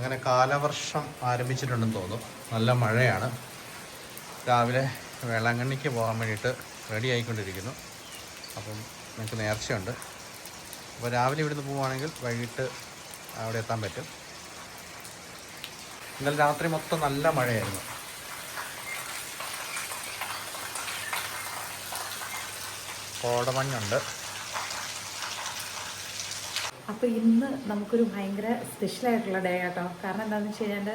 അങ്ങനെ കാലവർഷം ആരംഭിച്ചിട്ടുണ്ടെന്ന് തോന്നുന്നു. നല്ല മഴയാണ്. രാവിലെ വേളാങ്കണ്ണിക്ക് പോകാൻ വേണ്ടിയിട്ട് റെഡി ആയിക്കൊണ്ടിരിക്കുന്നു. അപ്പം നമുക്ക് നേർച്ചയുണ്ട്. അപ്പോൾ രാവിലെ ഇവിടുന്ന് പോവുകയാണെങ്കിൽ വൈകിട്ട് അവിടെ എത്താൻ പറ്റും. ഇന്നലെ രാത്രി മൊത്തം നല്ല മഴയായിരുന്നു. കോടമഞ്ഞുണ്ട്. അപ്പോൾ ഇന്ന് നമുക്കൊരു ഭയങ്കര സ്പെഷ്യലായിട്ടുള്ള ഡേ കേട്ടോ. കാരണം എന്താണെന്ന് വെച്ച് കഴിഞ്ഞാൽ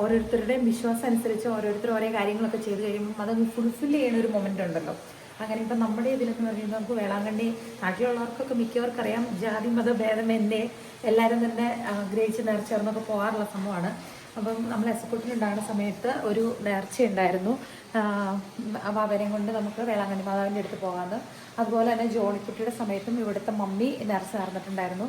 ഓരോരുത്തരുടെയും വിശ്വാസം അനുസരിച്ച് ഓരോരുത്തർ ഓരോ കാര്യങ്ങളൊക്കെ ചെയ്ത് കഴിയുമ്പോൾ അത് ഫുൾഫിൽ ചെയ്യുന്ന ഒരു മൊമെൻ്റ് ഉണ്ടല്ലോ. അങ്ങനെ ഇപ്പം നമ്മുടെ ഇതിലെന്ന് പറയുന്നത് നമുക്ക് വേളാങ്കണ്ണി നാട്ടിലുള്ളവർക്കൊക്കെ മിക്കവർക്കറിയാം. ജാതി മത ഭേദമെന്നേ എല്ലാവരും തന്നെ ആഗ്രഹിച്ച് നേർച്ചേർന്നൊക്കെ പോകാറുള്ള സംഭവമാണ്. അപ്പം നമ്മൾ എസക്കുട്ടിലുണ്ടാകുന്ന സമയത്ത് ഒരു നേർച്ചയുണ്ടായിരുന്നു. അപ്പോൾ അവരെയും കൊണ്ട് നമുക്ക് വേളാങ്കണ്ണി മാതാവിൻ്റെ അടുത്ത് പോകാമെന്ന്. അതുപോലെ തന്നെ ജോണിക്കുട്ടിയുടെ സമയത്തും ഇവിടുത്തെ മമ്മി നേർച്ച നേർന്നിട്ടുണ്ടായിരുന്നു.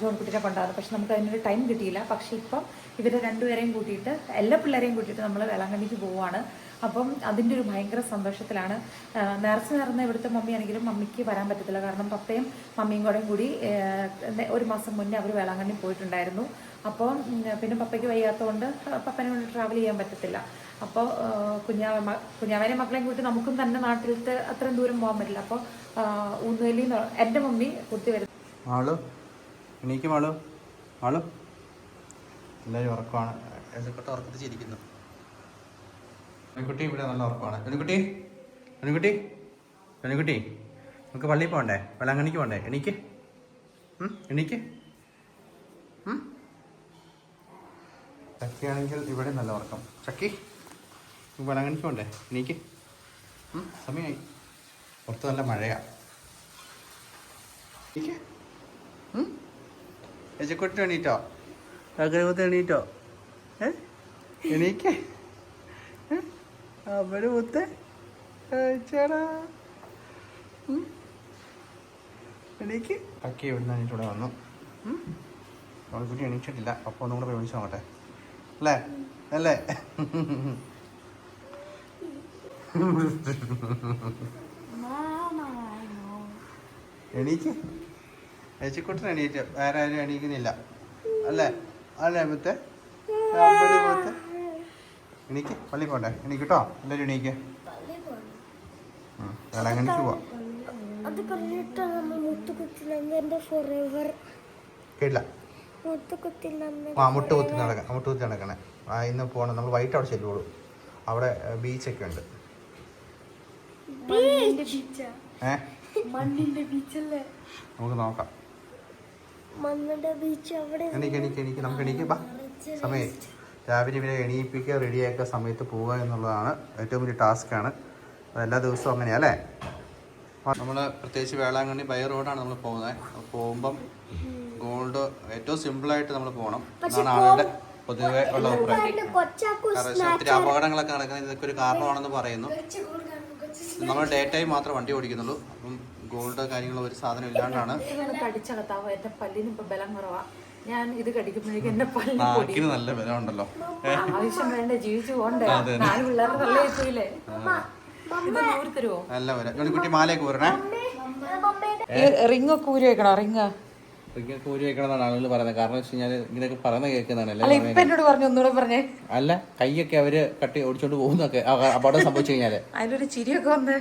ജോണിക്കുട്ടിയെ കൊണ്ടായിരുന്നു. പക്ഷെ നമുക്ക് അതിനൊരു ടൈം കിട്ടിയില്ല. പക്ഷെ ഇപ്പം ഇവരെ രണ്ടുപേരെയും കൂട്ടിയിട്ട് എല്ലാ പിള്ളേരെയും കൂട്ടിയിട്ട് നമ്മൾ വേളാങ്കണ്ണിക്ക് പോവുകയാണ്. അപ്പം അതിൻ്റെ ഒരു ഭയങ്കര സന്തോഷത്തിലാണ്. നേർച്ച നേർന്ന ഇവിടുത്തെ മമ്മിയാണെങ്കിലും മമ്മിക്ക് വരാൻ പറ്റത്തില്ല. കാരണം പപ്പയും മമ്മിയും കൂടി ഒരു മാസം മുന്നേ അവർ വേളാങ്കണ്ണി പോയിട്ടുണ്ടായിരുന്നു. അപ്പോൾ പിന്നെ പപ്പയ്ക്ക് വയ്യാത്തതുകൊണ്ട് പപ്പനെ കൊണ്ട് ട്രാവൽ ചെയ്യാൻ പറ്റത്തില്ല. അപ്പോൾ കുഞ്ഞാവേനെ മക്കളെയും കൂട്ടി നമുക്കും തന്നെ നാട്ടിലത്തെ അത്രയും ദൂരം പോകാൻ പറ്റില്ല. അപ്പോൾ ഊന്നുവലി എൻ്റെ മമ്മി കുത്തി വരും. എണീക്കും ആളു എല്ലാവരും ഉറക്കമാണ്. എഴുതിക്കൊട്ട് ഉറക്കത്തിച്ചിരിക്കുന്നു. പെൺകുട്ടി ഇവിടെ നല്ല ഉറക്കമാണ്. പെൺകുട്ടി നമുക്ക് പള്ളിയിൽ പോകണ്ടേ? വേളാങ്കണ്ണിക്ക് പോകണ്ടേ? എണീക്ക്. ചക്കിയാണെങ്കിൽ ഇവിടെ നല്ല ഉറക്കം. ചക്കി വേളാങ്കണ്ണിക്ക് പോകണ്ടേ? എണീക്ക്. സമയമായി. പുറത്ത് നല്ല മഴയാണ്. എജക്കൊട്ട് എണീറ്റോ? എണീറ്റോ? എണീക്ക്. അവര് മുത്തേ ചേടാ എണീക്ക്. ചക്കി ഇവിടുന്ന് എണീറ്റൂടെ വന്നു. അവൾക്കുട്ടി എണീച്ചിട്ടില്ല. അപ്പോൾ ഒന്നും കൂടെ വിളിച്ചു നോക്കട്ടെ. അല്ലേ എണീക്ക്. ഏച്ചിക്കുട്ടൻ എണീറ്റ്. വേറെ ആരും എണീക്കുന്നില്ല. അല്ലേ മുത്തേ? എണീക്ക്. പള്ളി പോണ്ടേ? എണീക്കട്ടോ. എല്ലാവരും എണീക്ക്. വേളാങ്കണ്ണിക്ക് പോവാം. കേട്ടില്ല. മുട്ട് കുത്തി നടക്കണേ. ഇന്ന് പോകണം. നമ്മൾ വൈകിട്ട് അവിടെ ചെല്ലുള്ളൂ. അവിടെ ബീച്ചൊക്കെ ഉണ്ട്. നമുക്ക് നോക്കാം. എണീക്ക്. നമുക്ക് എണീക്ക്. ബാ. സമയം രാവിലെ ഇവരെ എണീപ്പിക്കുക റെഡിയാക്കുക സമയത്ത് പോവുക എന്നുള്ളതാണ് ഏറ്റവും വലിയ ടാസ്ക്കാണ്. അതെല്ലാ ദിവസവും അങ്ങനെയാണ് അല്ലേ? നമ്മൾ പ്രത്യേകിച്ച് വേളാങ്കണ്ണി ബൈ റോഡാണ് നമ്മൾ പോകുന്നത്. പോകുമ്പം ഗോൾഡ് ഏറ്റവും സിമ്പിളായിട്ട് നമ്മൾ പോകണം എന്നാണ് ആളുടെ പൊതുവെ ഉള്ള അഭിപ്രായം. കാരണം ഒത്തിരി അപകടങ്ങളൊക്കെ നടക്കുന്നത് ഇതൊക്കെ ഒരു കാരണമാണെന്ന് പറയുന്നു. നമ്മൾ ഡേ ടൈം മാത്രമേ വണ്ടി ഓടിക്കുന്നുള്ളൂ. അപ്പം ഗോൾഡ് കാര്യങ്ങൾ ഒരു സാധനം ഇല്ലാണ്ടാണ്. ഞാൻ ഇത് കടിക്കുമ്പോഴേക്കും എന്റെ പല്ലിന് നല്ല ബലമുണ്ടല്ലോ. ആവശ്യം വേണ്ട ജീവിച്ചു പോണ്ടേ. 4 പിള്ളേരുടെ തള്ളേ എത്തിയില്ലേ? ഇത് നൂറ് തരുമോ? നല്ല ബലം. കുട്ടി മാലയൊക്കെ ഊരണേ. റിങ് ഒക്കെ ഊരി വെക്കണോ? റിങ് ഊരി വെക്കണമെന്നാണ് ആളുകൾ പറയുന്നത്. കാരണം വെച്ച് കഴിഞ്ഞാൽ ഇങ്ങനെയൊക്കെ പറയുന്നത് കേൾക്കുന്നതാണ്. ഇപ്പൊ എന്നോട് പറഞ്ഞു ഒന്നുകൂടെ പറഞ്ഞേ. അല്ല, കൈയൊക്കെ അവര് കട്ടി ഓടിച്ചോണ്ട് പോകുന്നൊക്കെ അപകടം സംഭവിച്ചു കഴിഞ്ഞാല് അതിലൊരു ചിരിയൊക്കെ വന്ന്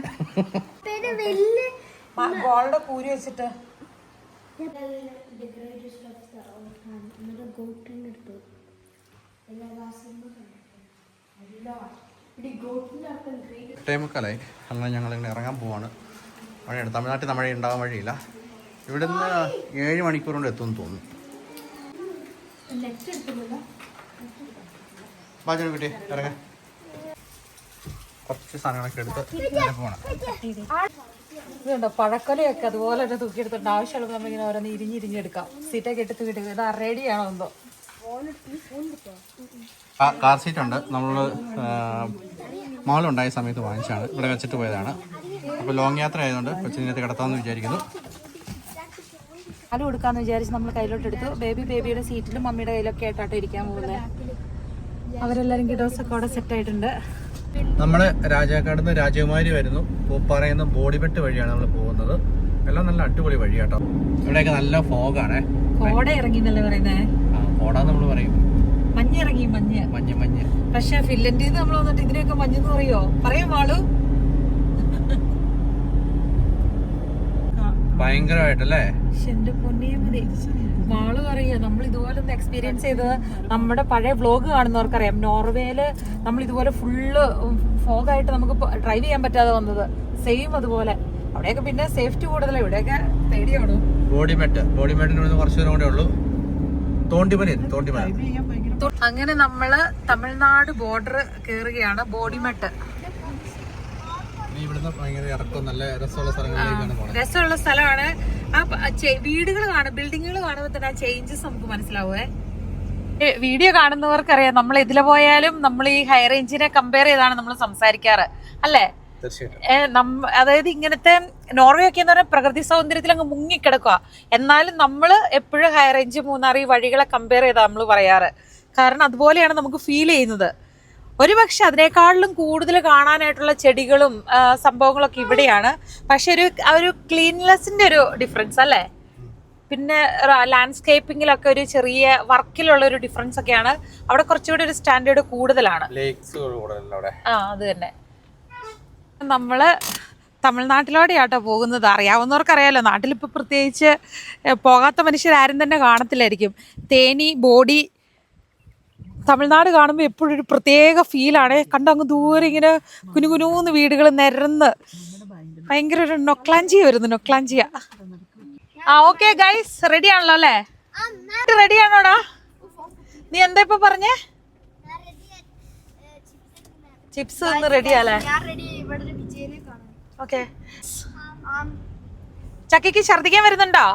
ബോളുടെ കൂരി വെച്ചിട്ട് ടൈമൊക്കെയായി. അങ്ങനെ ഞങ്ങളിങ്ങനെ ഇറങ്ങാൻ പോവാണ്. മഴയാണ്. തമിഴ്നാട്ടിൽ മഴ ഉണ്ടാകാൻ വഴിയില്ല. ഇവിടുന്ന് 7 മണിക്കൂർ കൊണ്ട് എത്തുമെന്ന് തോന്നുന്നു. ബാജന കുട്ടി ഇറങ്ങാൻ കുറച്ച് സാധനങ്ങളൊക്കെ എടുത്ത് പോകണം. ഇതുണ്ടോ പഴക്കൊലയൊക്കെ അതുപോലെ തന്നെ തൂക്കിയെടുത്തിട്ടുണ്ട്. ആവശ്യമുള്ള നമ്മളിങ്ങനെ ഓരോന്ന് ഇരിഞ്ഞെടുക്കാം. സീറ്റൊക്കെ എടുത്ത് തൂക്കിയിട്ട് ഇത് റെഡിയാണോ എന്തോ. കാർ സീറ്റ് ഉണ്ട്. നമ്മൾ മോളുണ്ടായ സമയത്ത് വാങ്ങിച്ചാണ്. ഇവിടെ വെച്ചിട്ട് പോയതാണ്. അപ്പോൾ ലോങ് യാത്ര ആയതുകൊണ്ട് കൊച്ചിനകത്ത് കിടത്താമെന്ന് വിചാരിക്കുന്നു. പാല് കൊടുക്കാമെന്ന് വിചാരിച്ച് നമ്മൾ കയ്യിലോട്ട് എടുത്തു. ബേബിയുടെ സീറ്റിലും മമ്മിയുടെ കയ്യിലൊക്കെ ആയിട്ടാട്ടോ ഇരിക്കാൻ പോകുന്നത്. അവരെല്ലാവരും കിഡോസൊക്കെ അവിടെ സെറ്റായിട്ടുണ്ട്. നമ്മൾ രാജാക്കാട് നിന്ന് രാജകുമാരി വരുന്നു. പൂപ്പാറയിൽ നിന്ന് ബോഡിമെട്ട് വഴിയാണ് നമ്മൾ പോകുന്നത്. എല്ലാം നല്ല അടിപൊളി വഴിയാട്ടോ. ഇവിടെയൊക്കെ നല്ല ഫോഗാണേ. കോട ഇറങ്ങി എന്നല്ലേ പറയുന്നേ? കോട നമ്മൾ പറയും. ഇറങ്ങി മഞ്ഞ്. പക്ഷെ ഫിൻലൻഡിൽ നിന്ന് നമ്മൾ വന്നിട്ട് ഇതിനെയൊക്കെ മഞ്ഞെന്ന് പറയാം വാളു. ഭയങ്കരമായിട്ടല്ലേ. എന്റെ പൊന്നേ മതി. വാള് പറയാ നമ്മൾ ഇതുപോലെ ഒന്ന് എക്സ്പീരിയൻസ് ചെയ്തത് നമ്മുടെ പഴയ വ്ലോഗ് കാണുന്നവർക്കറിയാം. നോർവേയില് നമ്മൾ ഇതുപോലെ ഫുള്ള് ഫോഗായിട്ട് നമുക്ക് ഡ്രൈവ് ചെയ്യാൻ പറ്റാതെ വന്നത്. സെയിം അതുപോലെ. അവിടെയൊക്കെ പിന്നെ സേഫ്റ്റി കൂടുതലാണ്, ഇവിടെയൊക്കെ പേടിയാണ്. ബോഡിമെട്ടിന് കുറച്ച് ദൂരം കൂടെ ഉള്ളൂ. തോണ്ടിമല. അങ്ങനെ നമ്മള് തമിഴ്നാട് ബോർഡർ കേറുകയാണ്. ബോഡിമെട്ട് രസമുള്ള സ്ഥലമാണ്. ആ വീടുകൾ കാണും, ബിൽഡിങ്ങുകൾ കാണുമ്പോൾ തന്നെ ആ ചേഞ്ചസ് നമുക്ക് മനസ്സിലാവേ. വീഡിയോ കാണുന്നവർക്കറിയാം നമ്മൾ ഇതിലെ പോയാലും നമ്മൾ ഈ ഹൈ റേഞ്ചിനെ കമ്പയർ ചെയ്താണ് നമ്മൾ സംസാരിക്കാറ് അല്ലേ. അതായത് ഇങ്ങനത്തെ നോർവേ ഒക്കെ എന്ന് പറഞ്ഞാൽ പ്രകൃതി സൗന്ദര്യത്തിൽ അങ്ങ് മുങ്ങിക്കിടക്കുക. എന്നാലും നമ്മൾ എപ്പോഴും ഹൈ റേഞ്ച് മൂന്നാർ ഈ വഴികളെ കമ്പയർ ചെയ്താ നമ്മൾ പറയാറ്. കാരണം അതുപോലെയാണ് നമുക്ക് ഫീൽ ചെയ്യുന്നത്. ഒരുപക്ഷെ അതിനേക്കാളിലും കൂടുതൽ കാണാനായിട്ടുള്ള ചെടികളും സംഭവങ്ങളൊക്കെ ഇവിടെയാണ്. പക്ഷെ ഒരു ക്ലീൻനെസ്സിന്റെ ഒരു ഡിഫറൻസ് അല്ലേ. പിന്നെ ലാൻഡ്സ്കേപ്പിങ്ങിലൊക്കെ ഒരു ചെറിയ വർക്കിലുള്ള ഒരു ഡിഫറൻസ് ഒക്കെയാണ്. അവിടെ കുറച്ചുകൂടി ഒരു സ്റ്റാൻഡേർഡ് കൂടുതലാണ്. അത് തന്നെ. നമ്മള് തമിഴ്നാട്ടിലോടെയാട്ടോ പോകുന്നത്. അറിയാവുന്നവർക്കറിയാലോ, നാട്ടിലിപ്പോൾ പ്രത്യേകിച്ച് പോകാത്ത മനുഷ്യരാരും തന്നെ കാണത്തില്ലായിരിക്കും. തേനി, ബോഡി, തമിഴ്നാട് കാണുമ്പോൾ എപ്പോഴും ഒരു പ്രത്യേക ഫീലാണ്. കണ്ടങ്ങ് ദൂരെ ഇങ്ങനെ കുനുകുനൂന്ന് വീടുകൾ നിരന്ന് ഭയങ്കര ഒരു നൊക്ലാഞ്ചിയ വരുന്നു. നൊക്ലാഞ്ചിയ. ഓക്കെ ഗൈസ്, റെഡി ആണല്ലോ അല്ലേ? റെഡി ആണോടാ? നീ എന്താ ഇപ്പൊ പറഞ്ഞേ? ചിപ്സ് ഒന്ന് റെഡിയാലേ? ഓക്കെ. ചക്കയ്ക്ക് ഛർദിക്കാൻ വരുന്നുണ്ടോ?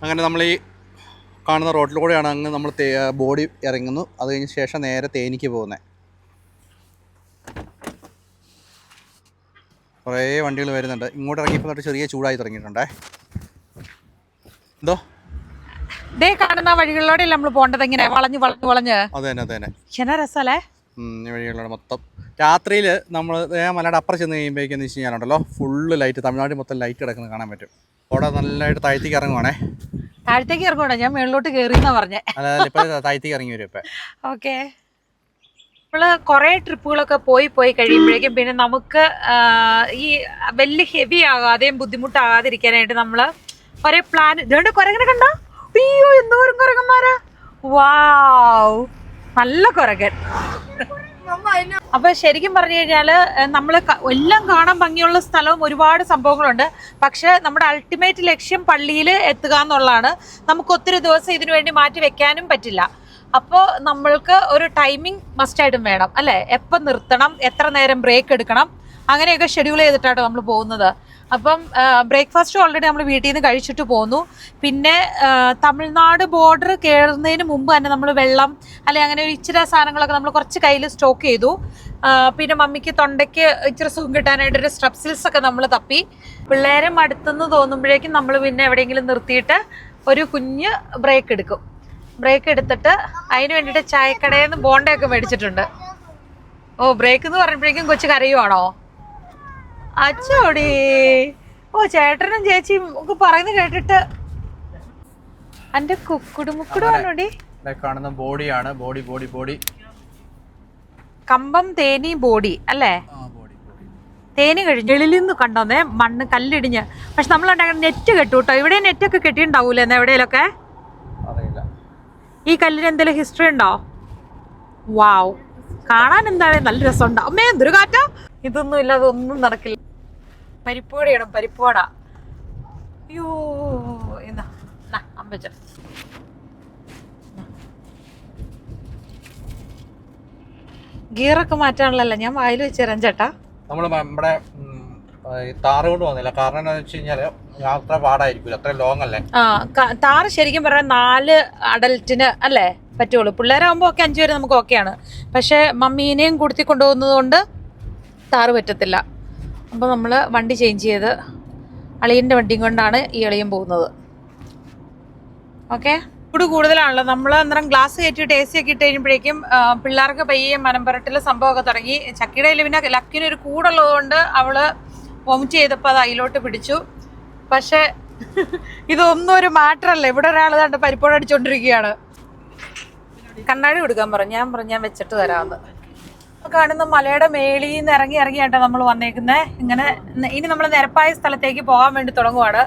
അങ്ങനെ നമ്മൾ ഈ കാണുന്ന റോഡിൽ കൂടെയാണ് അങ്ങ് നമ്മൾ ബോഡി ഇറങ്ങുന്നു. അത് കഴിഞ്ഞ ശേഷം നേരെ തേനിക്ക് പോകുന്നത്. കുറേ വണ്ടികൾ വരുന്നുണ്ട്. ഇങ്ങോട്ട് ഇറങ്ങിയപ്പോൾ ചെറിയ ചൂടായി തുടങ്ങിയിട്ടുണ്ടേ. എന്തോ ദേ കാണുന്ന വഴികളിലൂടെ നമ്മൾ പോകേണ്ടത് ഇങ്ങനെ വളഞ്ഞ് വളഞ്ഞ് വളഞ്ഞ്. അതെ തന്നെ. എന്നാ രസമല്ലേ ഈ വഴികളിലൂടെ മൊത്തം. രാത്രിയിൽ നമ്മൾ മലയുടെ അപ്പുറം ചെന്ന് കഴിയുമ്പോഴേക്കെന്ന് വെച്ച് കഴിഞ്ഞാലുണ്ടല്ലോ ഫുള്ള് ലൈറ്റ്, തമിഴ്നാട്ടിൽ മൊത്തം ലൈറ്റ് കിടക്കുന്നത് കാണാൻ പറ്റും. അവിടെ നല്ലതായിട്ട് താഴ്ത്തേക്ക് ഇറങ്ങുവാണേ. താഴത്തേക്ക് ഇറങ്ങൂടാ, ഞാൻ മേളിലോട്ട് കയറിയെന്നാ പറഞ്ഞേ. ഇപ്പൊ താഴ്ത്തേക്ക് ഇറങ്ങി വരും ഇപ്പൊ. ഓക്കെ. നമ്മള് കുറെ ട്രിപ്പുകളൊക്കെ പോയി കഴിയുമ്പോഴേക്കും പിന്നെ നമുക്ക് ഈ വലിയ ഹെവി ആകാതെയും ബുദ്ധിമുട്ടാകാതിരിക്കാനായിട്ട് നമ്മള് ഒരേ പ്ലാൻ. ഇതുകൊണ്ട് കുരങ്ങനെ കണ്ടോ? അയ്യോ എന്തോരം കുരങ്ങന്മാരാ! വാവ്, നല്ല കുരകൻ. അപ്പൊ ശരിക്കും പറഞ്ഞു കഴിഞ്ഞാല് നമ്മള് എല്ലാം കാണാൻ ഭംഗിയുള്ള സ്ഥലവും ഒരുപാട് സംഭവങ്ങളുണ്ട്. പക്ഷെ നമ്മുടെ അൾട്ടിമേറ്റ് ലക്ഷ്യം പള്ളിയിൽ എത്തുക എന്നുള്ളതാണ്. നമുക്ക് ഒത്തിരി ദിവസം ഇതിനു വേണ്ടി മാറ്റി വെക്കാനും പറ്റില്ല. അപ്പോൾ നമ്മൾക്ക് ഒരു ടൈമിംഗ് മസ്റ്റായിട്ടും വേണം അല്ലേ. എപ്പം നിർത്തണം, എത്ര നേരം ബ്രേക്ക് എടുക്കണം, അങ്ങനെയൊക്കെ ഷെഡ്യൂൾ ചെയ്തിട്ടാണ് നമ്മൾ പോകുന്നത്. അപ്പം ബ്രേക്ക്ഫാസ്റ്റ് ഓൾറെഡി നമ്മൾ വീട്ടിൽ നിന്ന് കഴിച്ചിട്ട് പോന്നു. പിന്നെ തമിഴ്നാട് ബോർഡർ കയറുന്നതിന് മുമ്പ് തന്നെ നമ്മൾ വെള്ളം അല്ലെങ്കിൽ അങ്ങനെ ഇച്ചിരി സാധനങ്ങളൊക്കെ നമ്മൾ കുറച്ച് കയ്യിൽ സ്റ്റോക്ക് ചെയ്തു. പിന്നെ മമ്മിക്ക് തൊണ്ടയ്ക്ക് ഇച്ചിരി സുഖം കിട്ടാനായിട്ടൊരു സ്ട്രെപ്സിൽസ് ഒക്കെ നമ്മൾ തപ്പി. പിള്ളേരെ മടുത്തെന്ന് തോന്നുമ്പോഴേക്കും നമ്മൾ പിന്നെ എവിടെയെങ്കിലും നിർത്തിയിട്ട് ഒരു കുഞ്ഞ് ബ്രേക്ക് എടുക്കും. ബ്രേക്ക് എടുത്തിട്ട് അതിന് വേണ്ടിയിട്ട് ചായക്കടയിൽ നിന്ന് ബോണ്ടയൊക്കെ മേടിച്ചിട്ടുണ്ട്. ഓ, ബ്രേക്ക് എന്ന് പറയുമ്പോഴേക്കും കൊച്ചു കരയുവാണോ? അച്ചോടി. ഓ, ചേട്ടനും ചേച്ചിയും ഒക്കെ പറയുന്നത് കേട്ടിട്ട് എന്റെ കുക്കുടുമുക്കുടുവാണോടി. കാണുന്ന ബോഡിയാണ്. ബോഡി കമ്പം തേനി ബോഡി അല്ലേ? തേനി കഴിഞ്ഞു. എളിൽ നിന്ന് കണ്ടോന്നേ മണ്ണ് കല്ലിടിഞ്ഞ്. പക്ഷെ നമ്മളുണ്ടാക്കുന്ന നെറ്റ് കെട്ടു കേട്ടോ. ഇവിടെ നെറ്റൊക്കെ കെട്ടിയിട്ടുണ്ടാവൂലേ എന്നാ എവിടെയൊക്കെ? ഈ കല്ലിന് എന്തെങ്കിലും ഹിസ്റ്ററി ഉണ്ടോ? വാവ്, കാണാൻ എന്താണ് നല്ല രസമുണ്ടോ? അമ്മേ എന്തൊരു കാറ്റാ! ഇതൊന്നും ഇല്ലാതെ ഒന്നും നടക്കില്ല. പരിപ്പുവടയാണ്, പരിപ്പുവട. അയ്യോ, എന്നാ അമ്പച്ച ഗിയറൊക്കെ മാറ്റാനുള്ളല്ലോ. ഞാൻ വായിൽ വെച്ച് തരാം ചേട്ടാ. നമ്മള് നമ്മുടെ താറ് കൊണ്ട് വന്നില്ല. കാരണം എന്താണെന്ന് വെച്ച് കഴിഞ്ഞാല് യാത്ര പാടായിരിക്കും, അത്ര ലോങ് അല്ലേ. താറ് ശരിക്കും പറഞ്ഞാൽ 4 അഡൽറ്റിന് അല്ലേ പറ്റുള്ളൂ. പിള്ളേരാകുമ്പോൾ ഒക്കെ 5 പേര് നമുക്ക് ഓക്കെയാണ്. പക്ഷെ മമ്മീനെയും കൂടി കൊണ്ടുപോകുന്നത് കൊണ്ട് താറ് പറ്റത്തില്ല. അപ്പോൾ നമ്മൾ വണ്ടി ചേഞ്ച് ചെയ്ത് അളിയൻ്റെ വണ്ടിയും കൊണ്ടാണ് ഈ അളിയൻ പോകുന്നത്. ഓക്കെ. ചൂട് കൂടുതലാണല്ലോ. നമ്മൾ അന്നേരം ഗ്ലാസ് കയറ്റിയിട്ട് AC ഒക്കെ ഇട്ട് കഴിയുമ്പോഴേക്കും പിള്ളേർക്ക് പയ്യെ മനംപരട്ടിൽ സംഭവമൊക്കെ തുടങ്ങി. ചക്കിയുടെ പിന്നെ ലക്കിനൊരു കൂടുള്ളത് കൊണ്ട് അവള് വോമിറ്റ് ചെയ്തപ്പോൾ അത് അതിലോട്ട് പിടിച്ചു. പക്ഷെ ഇതൊന്നും ഒരു മാറ്റർ അല്ല. ഇവിടെ ഒരാൾ കണ്ട് പരിപ്പോട് അടിച്ചോണ്ടിരിക്കുകയാണ്. കണ്ണാടി കൊടുക്കാൻ പറഞ്ഞു. ഞാൻ വെച്ചിട്ട് തരാമെന്ന്. കാണുന്ന മലയുടെ മേളിൽ നിന്ന് ഇറങ്ങിയാട്ടോ നമ്മൾ വന്നേക്കുന്നത്. ഇങ്ങനെ ഇനി നമ്മൾ നിരപ്പായ സ്ഥലത്തേക്ക് പോകാൻ വേണ്ടി തുടങ്ങുവാണ്.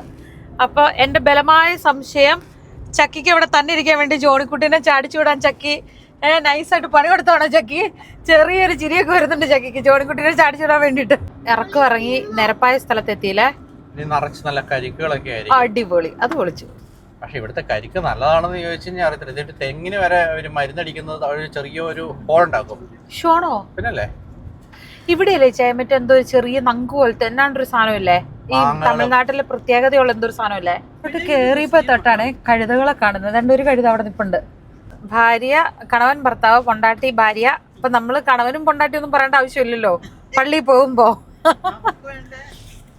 അപ്പോൾ എൻ്റെ ബലമായ സംശയം, ചക്കിക്ക് ഇവിടെ തന്നെ ഇരിക്കാൻ വേണ്ടി ജോണിക്കുട്ടീനെ ചാടിച്ചു വിടാൻ ചക്കി നൈസായിട്ട് പണി കൊടുത്തോണോ ചക്കി? ചെറിയൊരു ചിരിയൊക്കെ വരുന്നുണ്ട് ചക്കിക്ക് ജോണിക്കുട്ടീനെ ചാടിച്ചു വിടാൻ വേണ്ടിയിട്ട്. ഇറങ്ങി നിരപ്പായ സ്ഥലത്തെത്തിയില്ലേ? നിറച്ച് നല്ല കരിക്കുകളൊക്കെ ആയിരിക്കും. അടിപൊളി, അത് പൊളിച്ചു. പക്ഷെ ഇവിടുത്തെ കരിക്ക് നല്ലതാണെന്ന് ചോദിച്ചു കഴിഞ്ഞാൽ അറിയത്തില്ല. ഇതിട്ട് തെങ്ങിന് വരെ ഒരു മരുന്നടിക്കുന്നത് ഒരു ചെറിയൊരു ഹോളുണ്ടാക്കും. ഷോണോ? പിന്നല്ലേ ഇവിടെയല്ലേ ചേ മറ്റേ എന്തോ ചെറിയ നങ്കു പോലത്തെ എന്നാണ്ടൊരു സാധനമില്ലേ? ഈ തമിഴ്നാട്ടിലെ പ്രത്യേകതയുള്ള എന്തൊരു സാധനമില്ലേ? ഇവിടെ കേറിയപ്പോ തൊട്ടാണ് കഴുതകളെ കാണുന്നത്. രണ്ടൊരു കഴുത അവിടെ നിൽപ്പുണ്ട്. ഭാര്യ, കണവൻ, ഭർത്താവ്, പൊണ്ടാട്ടി, ഭാര്യ. അപ്പൊ നമ്മള് കണവനും പൊണ്ടാട്ടി ഒന്നും പറയേണ്ട ആവശ്യമില്ലല്ലോ പള്ളിയിൽ പോകുമ്പോ.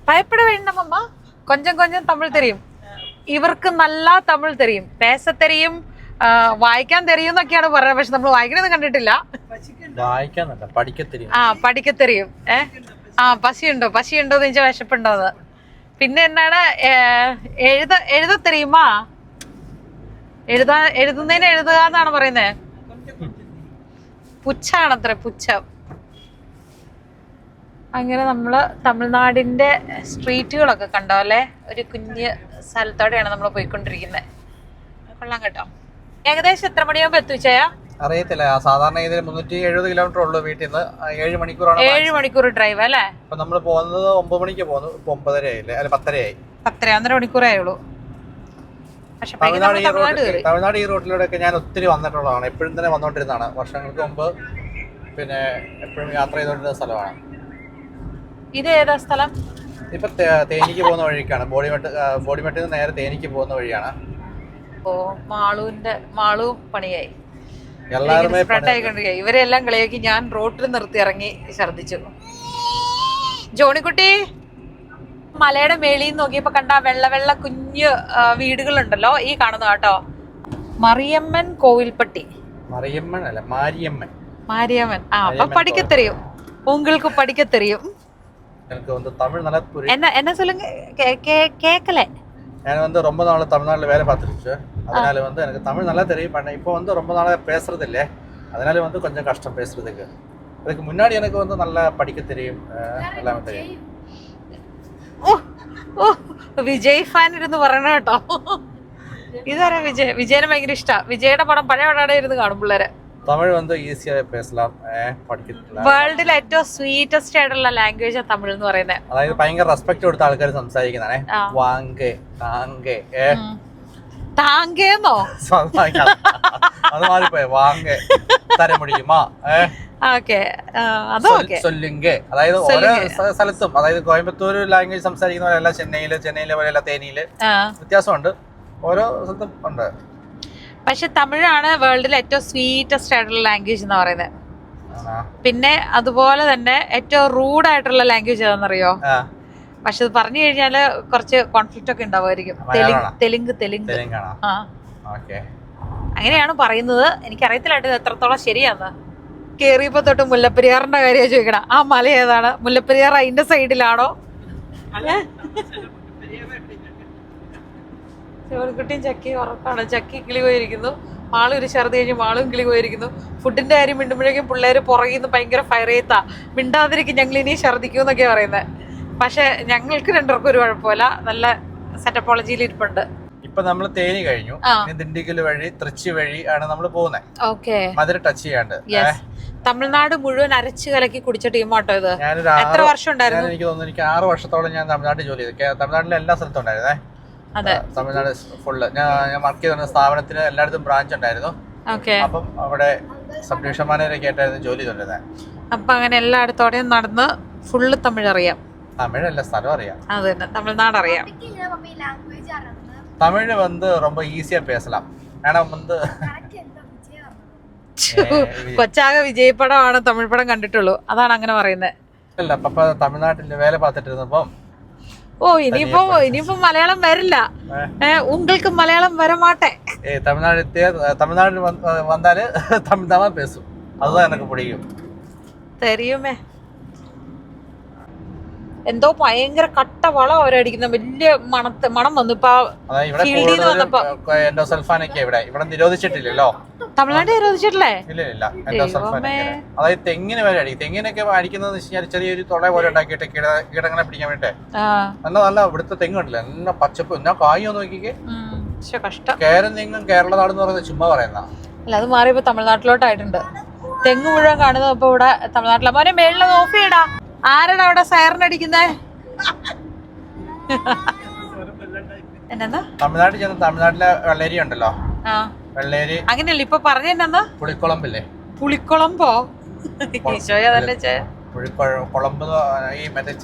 ഭയപ്പെട വേണ്ടമ്മ, കൊഞ്ചം കൊഞ്ചം തമിഴ് തെരിയും. ഇവർക്ക് നല്ല തമിഴ് തെരിയും, പേസ തെരിയും, വായിക്കാൻ തെരിയും എന്നൊക്കെയാണ് പറയുന്നത്. പക്ഷെ നമ്മൾ വായിക്കണത് കണ്ടിട്ടില്ല. പഠിക്കത്തെറിയും. പശിയുണ്ടോന്ന് വെച്ചാൽ വിശപ്പുണ്ടോന്ന്. പിന്നെ എന്താണ് എഴുതത്തെറിയുമാ? എഴുതുന്നതിന് എഴുതുക എന്നാണ് പറയുന്നത്. പുച്ഛാണത്രേ, പുച്ഛം. അങ്ങനെ നമ്മള് തമിഴ്നാടിന്റെ സ്ട്രീറ്റുകളൊക്കെ കണ്ടോ അല്ലേ? ഒരു കുഞ്ഞ് സ്ഥലത്തോടെയാണ് നമ്മൾ പോയിക്കൊണ്ടിരിക്കുന്നത്. കൊള്ളാം കേട്ടോ. ഏകദേശം എത്ര മണിയാകുമ്പോ എത്തിച്ചയാ? അറിയത്തില്ല. സാധാരണ ഇതിൽ 370 കിലോമീറ്റർ ഉള്ളു വീട്ടിൽ നിന്ന്. 7 മണിക്കൂറാണ്. 7 മണിക്കൂർ ഡ്രൈവ് അല്ലേ? അപ്പൊ നമ്മൾ പോകുന്നത് 9 മണിക്ക് പോകുന്നു. ഇപ്പൊ 9:30 ആയില്ലേ? അല്ല 10:30 ആയി. 10:30, 1.5 മണിക്കൂറേ ആയുള്ളൂ. പക്ഷെ തമിഴ്നാട് ഈ റൂട്ടിലൂടെ ഒക്കെ ഞാൻ ഒത്തിരി വന്നിട്ടുള്ളതാണ്. എപ്പോഴും തന്നെ വന്നോണ്ടിരുന്നതാണ്. വർഷങ്ങൾക്ക് മുമ്പ് പിന്നെ എപ്പോഴും യാത്ര ചെയ്തോണ്ടിരുന്ന സ്ഥലമാണ്. ഇത് ഏതാ സ്ഥലം? ഇപ്പൊ തേനിക്ക് പോകുന്ന വഴിക്കാണ്. ബോഡിമെട്ടിൽ നിന്ന് നേരെ തേനിക്ക് പോകുന്ന വഴിയാണ്. ഓ, മാളു പണിയായി. എല്ലാവരുമേ ഇവരെല്ലാം കളിയാക്കി ഞാൻ റോട്ടിൽ നിർത്തി ഇറങ്ങി ഛർദിച്ചു. ജോണിക്കുട്ടി, മലയുടെ മേളിൽ നോക്കിയപ്പോ കണ്ട വെള്ള കുഞ്ഞു വീടുകളുണ്ടല്ലോ, ഈ കാണുന്ന കേട്ടോ, മറിയമ്മൻ കോവിൽപ്പട്ടി. മറിയമ്മൻ അല്ല, മാരിയമ്മൻ. അപ്പൊ പഠിക്കത്തെറിയും. உங்களுக்கு படிக்க தெரியும். எனக்கு வந்து தமிழ் நல்லா புரியும். என்ன சொல்லுங்க? கேக்கல. நான் வந்து ரொம்ப நாள் தமிழ்நாட்டுல வேலை பார்த்துருச்சு. அதனால வந்து எனக்கு தமிழ் நல்லா தெரியும். பண்ண இப்போ வந்து ரொம்ப நாளா பேசுறது இல்ல. அதனால வந்து கொஞ்சம் கஷ்டம் பேசுறதுக்கு. அதுக்கு முன்னாடி எனக்கு வந்து நல்லா படிக்க தெரியும், எல்லாமே தெரியும். ഓ, വിജയ് ഫാൻ ഇരുന്ന് പറയണ കേട്ടോ. ഇതാരാ? വിജയനെ ഭയങ്കര ഇഷ്ടാ. വിജയുടെ പടം പഴയ പടം ഇരുന്ന് കാണും പിള്ളേരെ. തമിഴ് வந்து ஈஸியா பேசலாம், പഠിക്കില്ല. വേൾഡിലെ ഏറ്റവും സ്വീറ്റസ്റ്റ് ആയിട്ടുള്ള ലാംഗ്വേജ് തമിഴ് എന്ന് പറയുന്നത്. അതായത് ഭയങ്കര റെസ്പെക്ട് കൊടുത്ത ആൾക്കാർ സംസാരിക്കുന്നതാണേ. വാങ്കേ താങ്കേ താങ്കേന്നോ? അത് മാറിപ്പോയി. വാങ്കേ തര മുടിയുമാ? സൊല്ലുങ്കേ. അതായത് ഓരോ സ്ഥലത്തും, അതായത് കോയമ്പത്തൂർ ലാംഗ്വേജ് സംസാരിക്കുന്നവരല്ല ചെന്നൈയിലെ പോലെയല്ല തേനിയില് വ്യത്യാസമുണ്ട്. ഓരോ സ്ഥലത്തും ഉണ്ട്. പക്ഷെ തമിഴാണ് വേൾഡിലെ ഏറ്റവും സ്വീറ്റസ്റ്റ് ആയിട്ടുള്ള ലാംഗ്വേജ് എന്ന് പറയുന്നത്. പിന്നെ അതുപോലെ തന്നെ ഏറ്റവും റൂഡ് ആയിട്ടുള്ള ലാംഗ്വേജ് ഏതാണെന്നറിയോ? പക്ഷെ ഇത് പറഞ്ഞു കഴിഞ്ഞാല് കുറച്ച് കോൺഫ്ലിക്റ്റ് ഒക്കെ ഉണ്ടാവുമായിരിക്കും. തെലുങ്ക്. അങ്ങനെയാണ് പറയുന്നത്. എനിക്കറിയത്തില്ല ഇത് എത്രത്തോളം ശരിയാന്ന്. കേറിയപ്പോ തൊട്ട് മുല്ലപ്പെരിയാറിന്റെ കാര്യം ചോദിക്കണം. ആ മല ഏതാണ്? മുല്ലപ്പെരിയാർ അതിന്റെ സൈഡിലാണോ? ചോറിക്കുട്ടിയും ചക്കി ഉറപ്പാണ്. ചക്കി കിളി പോയിരിക്കുന്നു. മാളും ഒരു ഛർദി കഴിഞ്ഞ് മാളും കിളി പോയിരിക്കുന്നു. ഫുഡിന്റെ കാര്യം മിണ്ടുമ്പോഴേക്കും പിള്ളേര് പുറകിൽ നിന്ന് ഭയങ്കര ഫയർ ചെയ്താ മിണ്ടാതിരിക്കും, ഞങ്ങൾ ഇനി ഛർദിക്കും എന്നൊക്കെ പറയുന്നത്. പക്ഷെ ഞങ്ങൾക്ക് രണ്ടുപേർക്കും ഒരു കുഴപ്പമില്ല. നല്ല സെറ്റപ്പോളജിയിൽ ഇരിപ്പുണ്ട്. ഇപ്പൊ നമ്മള് തേനി കഴിഞ്ഞു. ദിണ്ടിഗൽ വഴി തൃച്ചി വഴി ആണ് നമ്മൾ പോകുന്നത്. മധുര ടച്ച് ചെയ്യാണ്ട്. തമിഴ്നാട് മുഴുവൻ അരച്ചു കലക്കി കുടിച്ച ടീമാട്ടോ ഇത്. എത്ര വർഷം ഉണ്ടായിരുന്നു? എനിക്ക് തോന്നുന്നു എനിക്ക് 6 വർഷത്തോളം ഞാൻ തമിഴ്നാട്ടിൽ ജോലി ചെയ്തു. തമിഴ്നാട്ടിലെ എല്ലാ സ്ഥലത്തും ഉണ്ടായിരുന്നേ. തമിഴ്നാട് ഫുള്ള് ഞാൻ വർക്ക് ചെയ്ത സ്ഥാപനത്തിന് എല്ലായിടത്തും ബ്രാഞ്ച് ഉണ്ടായിരുന്നു. അപ്പം അവിടെ സബ് ഡിവിഷൻ മാനേജറൊക്കെ ആയിട്ടായിരുന്നു ജോലി ചെയ്തോണ്ടിരുന്നത്. അപ്പൊ അങ്ങനെ എല്ലായിടത്തോടെയും നടന്ന് ഫുള്ള് തമിഴ് അറിയാം. തമിഴല്ല, സ്ഥലം അറിയാം. അത് തന്നെ, തമിഴ്നാട് അറിയാം. തമിഴ് வந்து ரொம்ப ஈஸியா பேசலாம். ஆனா வந்து കൊച്ചാകെ വിജയ് പടമാണ് തമിഴ് പടം കണ്ടിട്ടുള്ളൂ, അതാണ് അങ്ങനെ പറയുന്നത്. അല്ല, പപ്പ തമിഴ്നാട്ടിൽ വേല പാത്തിട്ടിരുന്നപ്പം ഇനിയിപ്പോ മലയാളം വരില്ല. ഉങ്ങൾക്ക് മലയാളം വരമാട്ടെ. തമിഴ്നാട്ടിൽ വന്നാല് തമിഴ് പേസും, അതുதான் எனக்கு பிடிக்கும். தெரியுமே. എന്തോ ഭയങ്കര കട്ട വളം അവരടിക്കുന്ന വലിയ മണം വന്നു ഇപ്പൊ ഫീൽഡിൽ നിന്ന് വന്നപ്പോ. ഇവിടെ നിരോധിച്ചിട്ടില്ലല്ലോ, തമിഴ്നാട്ടിൽ നിരോധിച്ചിട്ടില്ലേ? ഇല്ല. അതായത് തെങ്ങിന് വരെ അടിക്കും. തെങ്ങിനൊക്കെ അടിക്കുന്നത് ചെറിയൊരു തുള പോലെ ഉണ്ടാക്കിയിട്ട് കീടങ്ങളെ പിടിക്കാൻ വേണ്ടി. നല്ല ഇവിടുത്തെ തെങ്ങ് കണ്ടില്ല, നല്ല പച്ചപ്പ്, എന്നാ കായൊന്നും നോക്കിക്കേ. കഷ്ടം. കേരളം തെങ്ങും കേരള നാടെന്ന് പറയുന്നത് ചുമ്മാ പറയുന്ന അല്ല, അത് മാറിയപ്പോ തമിഴ്നാട്ടിലോട്ടായിട്ടുണ്ട്. തെങ്ങ് മുഴുവൻ കാണുന്നത് ഇപ്പൊ ഇവിടെ തമിഴ്നാട്ടിലെ. മോനെ മേളിലത് ഓഫ് ചെയ്യടാ. ആരാടാ അവിടെ സൈറനടിക്കുന്നേ? എന്നാ തമിഴ്നാട്ടിൽ ചെന്ന് തമിഴ്നാട്ടിലെ വെള്ളേരി ഉണ്ടല്ലോ, വെള്ളേരി അങ്ങനെയല്ല ഇപ്പൊ പറഞ്ഞെന്നാ പുളിക്കുളമ്പില്ലേ? പുളിക്കുളമ്പോ? കുളമ്പ് ഈ മറ്റേ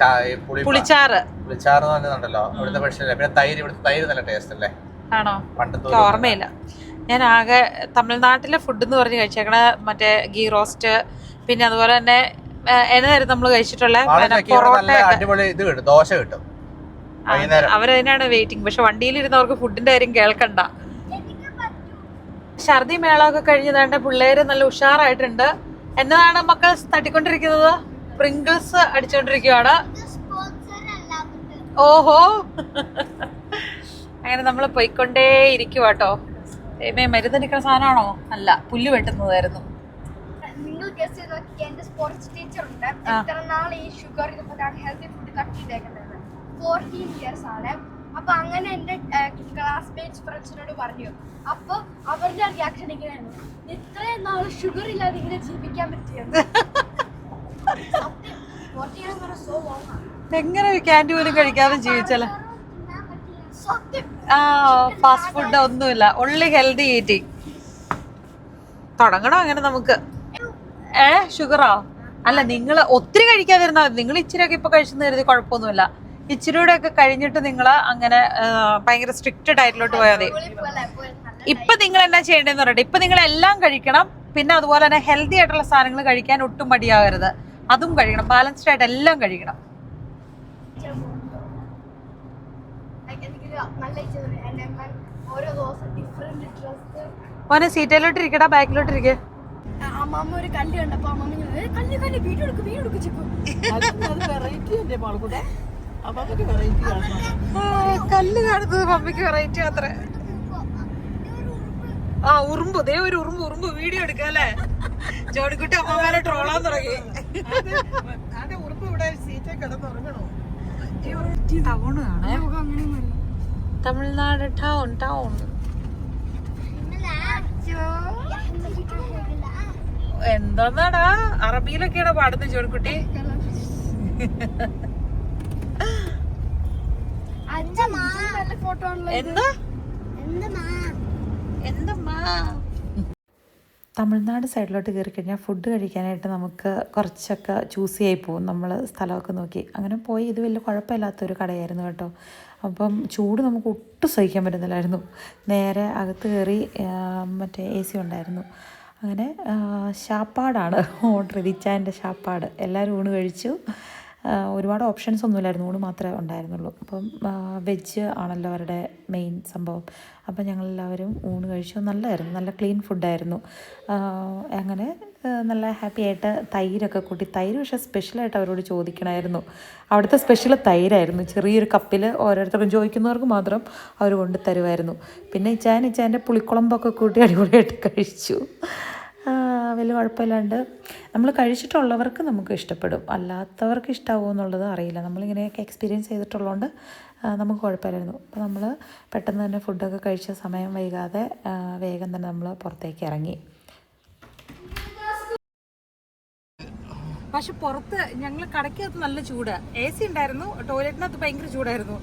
പുളിച്ചാറ് ഉണ്ടല്ലോ ഇവിടുത്തെ. പക്ഷേ പിന്നെ തൈര്, ഇവിടുത്തെ തൈര് നല്ല ടേസ്റ്റ് അല്ലേ? ആണോ? ഓർമ്മയില്ല. ഞാൻ ആകെ തമിഴ്നാട്ടിലെ ഫുഡ് എന്ന് പറഞ്ഞ് കഴിച്ചേക്കണ മറ്റേ ഗീ റോസ്റ്റ്, പിന്നെ അതുപോലെ തന്നെ എന്നതായിരുന്നു നമ്മള് കഴിച്ചിട്ടുള്ള അടിപൊളി ഇത് കിട്ടും, ദോശ കിട്ടും. അവരതിനാണ് വെയിറ്റിംഗ്. പക്ഷെ വണ്ടിയിലിരുന്നവർക്ക് ഫുഡിന്റെ കാര്യം കേൾക്കണ്ട. ഛർദി മേളമൊക്കെ കഴിഞ്ഞതാണ്ട് പിള്ളേര് നല്ല ഉഷാറായിട്ടുണ്ട്. എന്നതാണ് മക്കൾ തട്ടിക്കൊണ്ടിരിക്കുന്നത്? പ്രിങ്കിൾസ് അടിച്ചോണ്ടിരിക്കുവാണ്. ഓഹോ, അങ്ങനെ നമ്മള് പോയിക്കൊണ്ടേ ഇരിക്കുവാട്ടോ. മരുന്നടിക്കുന്ന സാധനമാണോ? അല്ല, പുല്ല് വെട്ടുന്നതായിരുന്നു. നിങ്ങൾ ഗസ് ചെയ്ത് നോക്കി, എന്റെ സ്പോർട്സ് ടീച്ചർ ഉണ്ട്. എത്ര നാൾ ഈ ഷുഗർ ഹെൽത്തി ഫുഡ് കട്ട് ചെയ്തേക്കുന്നത് 14 years ആണ്. അപ്പൊ അങ്ങനെ എന്റെ ക്ലാസ്മേറ്റ്സ് ഫ്രണ്ട്സിനോട് പറഞ്ഞു. അപ്പൊ അവരുടെ റിയാക്ഷൻ ഇങ്ങനെയായിരുന്നു, ഇത്രയും നാൾ ഷുഗർ ഇല്ലാതെ ഇങ്ങനെ ജീവിക്കാൻ പറ്റിയെന്ന്. എങ്ങനെ ഒരു ക്യാൻഡി പോലും കഴിക്കാതെ ജീവിച്ചല്ലേ? ഫാസ്റ്റ് ഫുഡ് ഒന്നുമില്ല, ഒൺലി ഹെൽത്തി ഈറ്റിംഗ്. തുടങ്ങണോ അങ്ങനെ നമുക്ക്? ഷുഗറോ? അല്ല, നിങ്ങൾ ഒത്തിരി കഴിക്കാതിരുന്നാൽ മതി. നിങ്ങൾ ഇച്ചിരിയൊക്കെ ഇപ്പൊ കഴിച്ചെന്ന് കരുതി കുഴപ്പമൊന്നുമില്ല. ഇച്ചിരിയുടെ ഒക്കെ കഴിഞ്ഞിട്ട് നിങ്ങൾ അങ്ങനെ ഭയങ്കര സ്ട്രിക്റ്റ് ഡയറ്റിലോട്ട് പോയാൽ മതി. ഇപ്പൊ നിങ്ങൾ എന്നാ ചെയ്യേണ്ടതെന്ന് പറയട്ടെ. ഇപ്പൊ നിങ്ങൾ എല്ലാം കഴിക്കണം, പിന്നെ അതുപോലെ തന്നെ ഹെൽത്തി ആയിട്ടുള്ള സാധനങ്ങൾ കഴിക്കാൻ ഒട്ടും മടിയാകരുത്. അതും കഴിക്കണം, ബാലൻസ്ഡ് ആയിട്ട് എല്ലാം കഴിക്കണം. മോനെ സീറ്റിലോട്ട് ഇരിക്കടാ, ബാക്കിലോട്ട് ഇരിക്കേ. അമ്മ ഒരു കല്ല് കണ്ടപ്പോ അമ്മ വീഡിയോ കല്ല് കാണുന്നത് മമ്മിക്ക് വെറൈറ്റി അത്ര. ഉറുമ്പ്, ദേ ഒരു ഉറുമ്പ് വീഡിയോ എടുക്കാം അല്ലേ? ജോണിക്കുട്ടി അമ്മമാരെ ട്രോളാൻ തുടങ്ങി. ടൗൺ ആണ്, തമിഴ്നാട് ടൗൺ. എന്താടാ അറബിയിലൊക്കെയാണോ പാടുന്നത് ജോണിക്കുട്ടി? തമിഴ്നാട് സൈഡിലോട്ട് കയറി കഴിഞ്ഞാൽ ഫുഡ് കഴിക്കാനായിട്ട് നമുക്ക് കുറച്ചൊക്കെ ചൂസ് ചെയ്യായി പോകും. നമ്മൾ സ്ഥലമൊക്കെ നോക്കി അങ്ങനെ പോയി. ഇത് വലിയ കുഴപ്പമില്ലാത്തൊരു കടയായിരുന്നു കേട്ടോ. അപ്പം ചൂട് നമുക്ക് ഒട്ടും സഹിക്കാൻ പറ്റുന്നില്ലായിരുന്നു. നേരെ അകത്ത് കയറി മറ്റേ AC ഉണ്ടായിരുന്നു. അങ്ങനെ ശാപ്പാടാണ് ഓർഡർ ചെയ്ത്, ഇച്ചാൻ്റെ ശാപ്പാട്. എല്ലാവരും ഊണ് കഴിച്ചു. ഒരുപാട് ഓപ്ഷൻസ് ഒന്നുമില്ലായിരുന്നു, ഊണ് മാത്രമേ ഉണ്ടായിരുന്നുള്ളൂ. അപ്പം വെജ് ആണല്ലോ അവരുടെ മെയിൻ സംഭവം. അപ്പം ഞങ്ങളെല്ലാവരും ഊണ് കഴിച്ചു. നല്ലതായിരുന്നു, നല്ല ക്ലീൻ ഫുഡായിരുന്നു. അങ്ങനെ നല്ല ഹാപ്പി ആയിട്ട് തൈരൊക്കെ കൂട്ടി. തൈര് പക്ഷേ സ്പെഷ്യലായിട്ട് അവരോട് ചോദിക്കണമായിരുന്നു. അവിടുത്തെ സ്പെഷ്യൽ തൈരായിരുന്നു. ചെറിയൊരു കപ്പിൽ ഓരോരുത്തർക്കും ചോദിക്കുന്നവർക്ക് മാത്രം അവർ കൊണ്ട് തരുമായിരുന്നു. പിന്നെ ഇച്ചാൻ്റെ പുളിക്കുളമ്പൊക്കെ കൂട്ടി അടിപൊളിയായിട്ട് കഴിച്ചു. വലിയ കുഴപ്പമില്ലാണ്ട് നമ്മൾ കഴിച്ചിട്ടുള്ളവർക്ക് നമുക്ക് ഇഷ്ടപ്പെടും, അല്ലാത്തവർക്ക് ഇഷ്ടമാവുമോ എന്നുള്ളത് അറിയില്ല. നമ്മളിങ്ങനെയൊക്കെ എക്സ്പീരിയൻസ് ചെയ്തിട്ടുള്ളതുകൊണ്ട് നമുക്ക് കുഴപ്പമില്ലായിരുന്നു. അപ്പോൾ നമ്മൾ പെട്ടെന്ന് തന്നെ ഫുഡൊക്കെ കഴിച്ച സമയം വൈകാതെ വേഗം തന്നെ നമ്മൾ പുറത്തേക്ക് ഇറങ്ങി. പക്ഷെ പുറത്ത് ഞങ്ങൾ കടയ്ക്കകത്ത് നല്ല ചൂട്, AC ഉണ്ടായിരുന്നു, ടോയ്ലറ്റിനകത്ത് ഭയങ്കര ചൂടായിരുന്നു.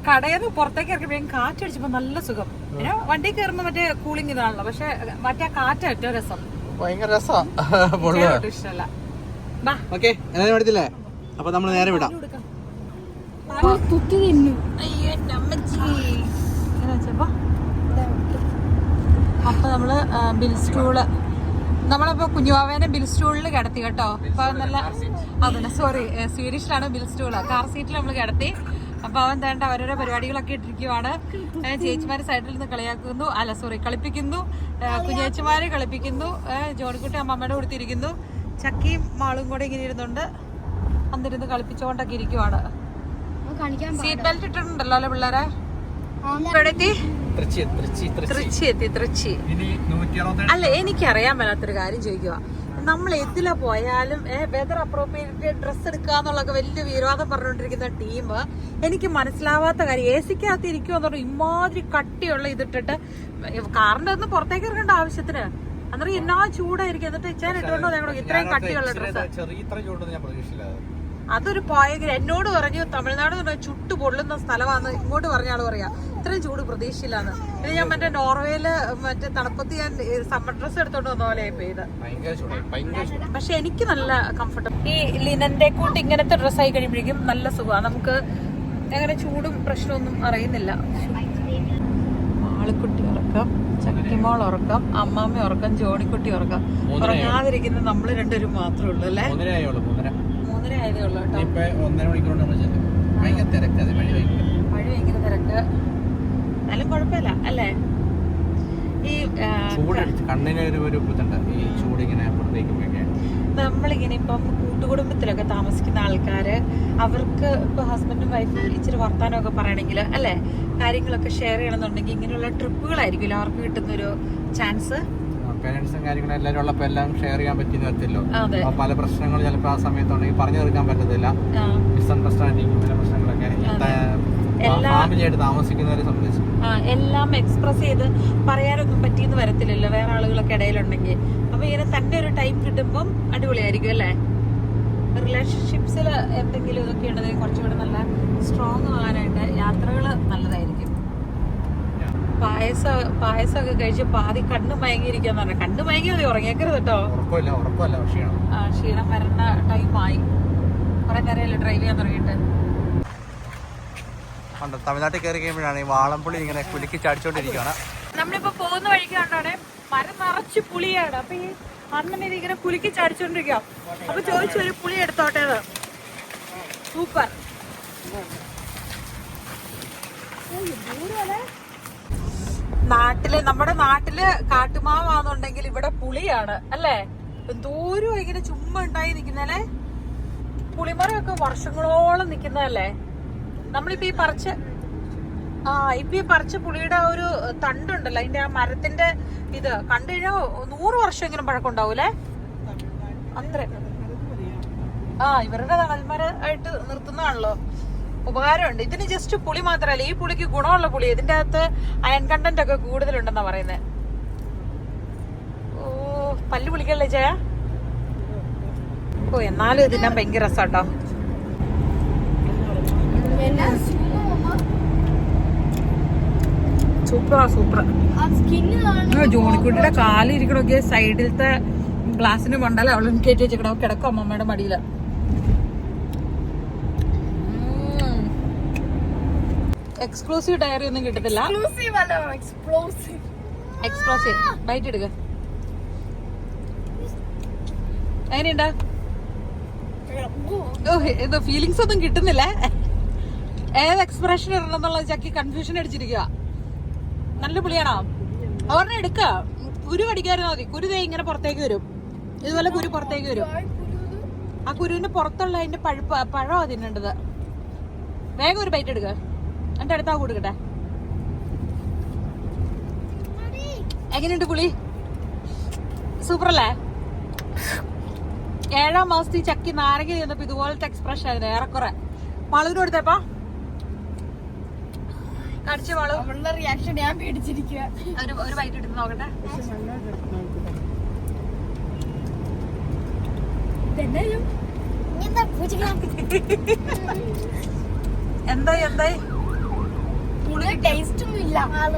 കടയിൽ നിന്ന് പുറത്തേക്ക് ഇറക്കിയപ്പോഴും കാറ്റടിച്ചപ്പോ നല്ല സുഖം. പിന്നെ വണ്ടി കയറുമ്പോ മറ്റേ കൂളിംഗ് ഇതാണല്ലോ, പക്ഷെ മറ്റേ കാറ്റ് ഏറ്റവും രസം. ഭയങ്കര രസമാണ്, ഇഷ്ടമല്ല. അപ്പൊ നമ്മള് നേരെ വിടാം. അപ്പൊ നമ്മള് ബിൽ സ്റ്റൂള്, നമ്മളിപ്പോ കുഞ്ഞുവാവേനെ ബിൽ സ്റ്റൂളിൽ കിടത്തി കേട്ടോ. അപ്പൊ നല്ല അതന്നെ, സോറി, സ്വീഡിഷിലാണ് ബിൽ സ്റ്റൂള്. കാർ സീറ്റിൽ നമ്മൾ കിടത്തി. അപ്പൊ അവൻ തേണ്ട ഓരോരോ പരിപാടികളൊക്കെ ഇട്ടിരിക്കുവാണ്. ചേച്ചിമാര് സൈഡിൽ നിന്ന് കളിയാക്കുന്നു, അല്ല സോറി കളിപ്പിക്കുന്നു, കുഞ്ഞേച്ചിമാരെ കളിപ്പിക്കുന്നു. ജോണിക്കുട്ടി അമ്മമ്മയുടെ കൊടുത്തിരിക്കുന്നു. ചക്കിയും മാളും കൂടെ ഇങ്ങനെ ഇരുന്നുണ്ട്. വന്നിരുന്ന് കളിപ്പിച്ചോണ്ടൊക്കെ ഇരിക്കുവാണ്. കാണിക്കാൻ സീറ്റ് ബെൽറ്റ് ഇട്ടിട്ടുണ്ടല്ലോ അല്ലെ പിള്ളേരെ? എവിടെത്തി? തൃച്ചി. അല്ല, എനിക്കറിയാൻ മേലാത്തൊരു കാര്യം ചോദിക്കുക. നമ്മൾ എതില പോയാലും വെതർ അപ്രോപ്രിയേറ്റ് ഡ്രസ്സ് എടുക്കുക എന്നുള്ളതൊക്കെ വലിയ വിരോധം പറഞ്ഞുകൊണ്ടിരിക്കുന്ന ടീം, എനിക്ക് മനസ്സിലാവാത്ത കാര്യം AC-ക്കകത്ത് ഇരിക്കുമെന്ന് പറഞ്ഞു ഇമാതിരി കട്ടിയുള്ള ഇതിട്ടിട്ട് കാറിന്റെ ഒന്ന് പുറത്തേക്ക് ഇറങ്ങേണ്ട ആവശ്യത്തിന് അന്നേരം എന്നാ ചൂടായിരിക്കും. എന്നിട്ട് ഇച്ചാൻ ഇട്ടുകൊണ്ടോ ഞങ്ങൾ ഇത്രയും കട്ടിയുള്ള ഡ്രസ്സ്. അതൊരു പോയെങ്കിൽ എന്നോട് പറഞ്ഞു തമിഴ്നാട് ചുട്ടു പൊള്ളുന്ന സ്ഥലമാണെന്ന് ഇങ്ങോട്ട് പറഞ്ഞ ആള് പറയാ ഇത്രയും ചൂട് പ്രതീക്ഷയില്ലാന്ന്. ഇത് ഞാൻ മറ്റേ നോർവേയില് മറ്റേ തണുപ്പത്ത് ഞാൻ സമ്മർ ഡ്രസ് എടുത്തോണ്ട് വന്ന പോലെ പെയ്ത്. പക്ഷെ എനിക്ക് നല്ല കംഫർട്ടബിൾ. ഈ ലിനന്റെ കൂട്ട് ഇങ്ങനത്തെ ഡ്രസ് ആയി കഴിയുമ്പോഴേക്കും നല്ല സുഖമാണ്. നമുക്ക് അങ്ങനെ ചൂടും പ്രശ്നമൊന്നും അറിയുന്നില്ല. ആളിക്കുട്ടി ഉറക്കം, ചക്കിമോൾ ഉറക്കം, അമ്മാമ്മ ഉറക്കം, ജോണിക്കുട്ടി ഉറക്കം. ഉറങ്ങാതിരിക്കുന്ന നമ്മള് രണ്ടുപേരും മാത്രമേ ഉള്ളൂ അല്ലേ? 3:30 ആയതേ ഉള്ളൂ കേട്ടോ. വഴി ഭയങ്കര തിരക്ക്. എന്നാലും കുഴപ്പമില്ല അല്ലേ? ഈ നമ്മളിങ്ങനെ ഇപ്പം കൂട്ടുകുടുംബത്തിലൊക്കെ താമസിക്കുന്ന ആൾക്കാര്, അവർക്ക് ഇപ്പൊ ഹസ്ബൻഡും വൈഫും ഇച്ചിരി വർത്താനമൊക്കെ പറയണമെങ്കിൽ അല്ലെ, കാര്യങ്ങളൊക്കെ ഷെയർ ചെയ്യണമെന്നുണ്ടെങ്കിൽ ഇങ്ങനെയുള്ള ട്രിപ്പുകളായിരിക്കും അവർക്ക് കിട്ടുന്നൊരു ചാൻസ്. പേരൻസും കാര്യങ്ങളും എല്ലാവരും ഉള്ളപ്പോൾ എല്ലാം ഷെയർ ചെയ്യാൻ പറ്റിയെന്ന് വരത്തില്ലോ. പല പ്രശ്നങ്ങൾ ചിലപ്പോൾ ആ സമയത്തുണ്ടെങ്കിൽ പറഞ്ഞു തീർക്കാൻ പറ്റത്തില്ല. മിസ്അണ്ടർസ്റ്റാൻഡിങ് പല പ്രശ്നങ്ങളൊക്കെ ഫാമിലിയായിട്ട് താമസിക്കുന്നവരെ സംബന്ധിച്ച് എല്ലാം എക്സ്പ്രസ് ചെയ്ത് പറയാനൊന്നും പറ്റിയെന്ന് വരത്തില്ലല്ലോ വേറെ ആളുകളൊക്കെ ഇടയിലുണ്ടെങ്കിൽ. അപ്പൊ ഇങ്ങനെ തന്നെ ഒരു ടൈം കിട്ടുമ്പം അടിപൊളിയായിരിക്കും അല്ലേ? റിലേഷൻഷിപ്സിൽ എന്തെങ്കിലും ഇതൊക്കെ ഉണ്ടെങ്കിൽ കുറച്ചുകൂടെ നല്ല സ്ട്രോങ് ആകാനായിട്ട് യാത്രകൾ നല്ലതായിരിക്കും. പായസമൊക്കെ കഴിച്ച് പാതി കണ്ണ് മയങ്ങിയിരിക്കാന്ന് പറഞ്ഞ കണ്ണ് മയങ്ങി മതി, ഉറങ്ങിയേക്കരുത് കേട്ടോ. ക്ഷീണം വരേണ്ട ടൈമായി. കുറെ നേരമല്ലേ ഡ്രൈവ് ചെയ്യാൻ തുടങ്ങിയിട്ട്. തമിഴ്നാട്ടിൽ കയറി കഴിയുമ്പോഴാണ് ഈ വാളംപുളി ഇങ്ങനെ കുലുക്കി ചാടിച്ചോണ്ടിരിക്കുകയാണ്. നമ്മളിപ്പോ പോകുന്ന വഴിക്ക് കണ്ടോടെ മരം നിറച്ച് പുളിയാണ്. അപ്പൊ ഈ അണ്ണൻ ഇത് ഇങ്ങനെ കുലുക്കി ചാടിച്ചോണ്ടിരിക്കുക. അപ്പൊ ചോദിച്ചു ഒരു പുളി എടുത്തോട്ടേത്. സൂപ്പർ. നമ്മുടെ നാട്ടില് കാട്ടുമാവാന്നുണ്ടെങ്കിൽ ഇവിടെ പുളിയാണ് അല്ലേ? എന്തോരം ഇങ്ങനെ ചുമ്മാ ഉണ്ടായി നിക്കുന്നല്ലേ. പുളിമരമൊക്കെ വർഷങ്ങളോളം നിക്കുന്നതല്ലേ. നമ്മളിപ്പോ ഈ പറിച്ച പുളിയുടെ ഒരു തണ്ടുണ്ടല്ലോ, അതിന്റെ ആ മരത്തിന്റെ ഇത് കണ്ടു കഴിഞ്ഞാൽ 100 വർഷം ഇങ്ങനെ പഴക്കം ഉണ്ടാവൂലേ? അത്ര ഇവരുടെ തണൽമരമായിട്ട് നിർത്തുന്നതാണല്ലോ. ഉപകാരമുണ്ട് ഇതിന്. ജസ്റ്റ് പുളി മാത്രമല്ല, ഈ പുളിക്ക് ഗുണമുള്ള പുളി. ഇതിന്റെ അകത്ത് അയൺ കണ്ടന്റ് ഒക്കെ കൂടുതലുണ്ടെന്നാ പറയുന്നത്. ഓ, പല്ല് പുളിക്കല്ലേ ചേ? ഓ, എന്നാലും ഇതിനാ ഭയങ്കര രസാട്ടോ. സൂപ്പർ. ജോണിക്കുട്ടിയുടെ കാലിരിക്കണൊക്കെ സൈഡിലത്തെ ഗ്ലാസിന് മണ്ടല അവളും കയറ്റി വെച്ചിക്കണോ. കിടക്കും അമ്മമ്മയുടെ മടിയില. എക്സ്ക്ലൂസീവ് ഡയറി ഒന്നും കിട്ടത്തില്ല. എക്സ്പ്ലോസീവ് ബൈറ്റ് എടുക്ക. എങ്ങനെയുണ്ടാ? എന്തോ ഫീലിങ്സ് ഒന്നും കിട്ടുന്നില്ല. ഏത് എക്സ്പ്രഷൻ ഇടണമെന്നുള്ളത് ചക്കി കൺഫ്യൂഷൻ അടിച്ചിരിക്കുക. നല്ല പുളിയാണോ? ഒരെണ്ണം എടുക്ക. കുരു കടിക്കാറുണ്ടാ മതി. കുരു ദേ ഇങ്ങനെ പുറത്തേക്ക് വരും. ഇതുപോലെ കുരു പുറത്തേക്ക് വരും. ആ കുരുവിന്റെ പുറത്തുള്ള അതിന്റെ പഴമാ തിന്നേണ്ടത്. വേഗം ഒരു ബൈറ്റ് എടുക്ക. എന്റെ അടുത്താ കൊടുക്കട്ടെ. എങ്ങനെയുണ്ട് പുളി? സൂപ്പർ അല്ലേ? 7ാം മാസത്തിൽ ചക്കി നാരങ്ങ ചെന്നപ്പോ ഇതുപോലത്തെ എക്സ്പ്രഷൻ ആയിരുന്നു ഏറെക്കുറെ. മാളുവിന് കൊടുത്തേപ്പാ കടിച്ച മാളു റിയാക്ഷൻ ഞാൻ പേടിച്ചിരിക്കുക. ഒരു ബൈറ്റ് എടുത്ത് നോക്കട്ടെ. എന്തായി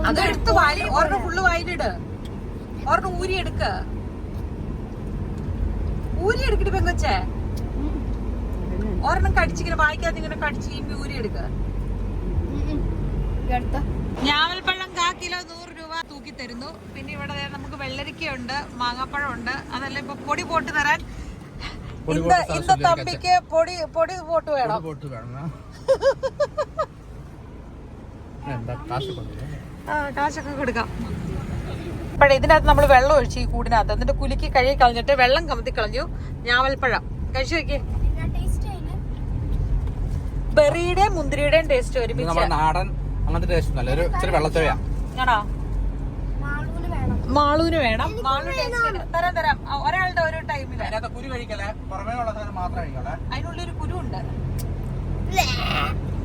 അത് എടുത്ത് വായി ഒരെണ്ണം ഫുള്ള് വായിലിട്. ഒരെണ്ണം ഊരി എടുക്കട്ട് പെങ്കൊച്ചേ. ഒരെണ്ണം കടിച്ചിങ്ങനെ വായിക്കാത്ത ഇങ്ങനെ കടിച്ച് ഈ ഊരി എടുക്ക. ഞാവൽപ്പഴം 1/4 കിലോ 100 രൂപ തൂക്കി തരുന്നു. പിന്നെ ഇവിടെ നമുക്ക് വെള്ളരിക്കയുണ്ട്, മാങ്ങാപ്പഴം ഉണ്ട്. അതെല്ലാം ഇപ്പൊ പൊടി പോട്ട് തരാൻ ഇന്ന തമ്പിക്ക് പൊടി പോട്ട് വേണം. കാശൊക്കെ കൊടുക്കാം. അപ്പോഴേ ഇതിനകത്ത് നമ്മൾ വെള്ളം ഒഴിച്ച് ഈ കൂടിനകത്ത് എന്നിട്ട് കുലുക്കി കഴുകി കളഞ്ഞിട്ട് വെള്ളം കമത്തി കളഞ്ഞു. ഞാവൽപ്പഴം കഴിച്ചു വെക്കേ. ബെറിയുടെ മുന്തിരിയുടെയും ടേസ്റ്റ് ഇത് ഒരുമിച്ച് നമ്മുടെ നാടൻ അങ്ങനത്തെ ടേസ്റ്റ് അല്ല, ഒരു ഇച്ചിരി വെള്ളച്ചോയാ. ആണോ? മാളൂന് വേണം. മാളൂന് വേണം. മാളു ടേസ്റ്റ് തരാം. ഒരാളുടെ ഓരോ ടൈമില്. അതിനകത്ത് കുരു കഴിക്കല്ലേ, പുറമേ ഉള്ള സാധനം മാത്രം കഴിക്കല്ലേ. അതിനുള്ളൊരു കുരു ഉണ്ട്.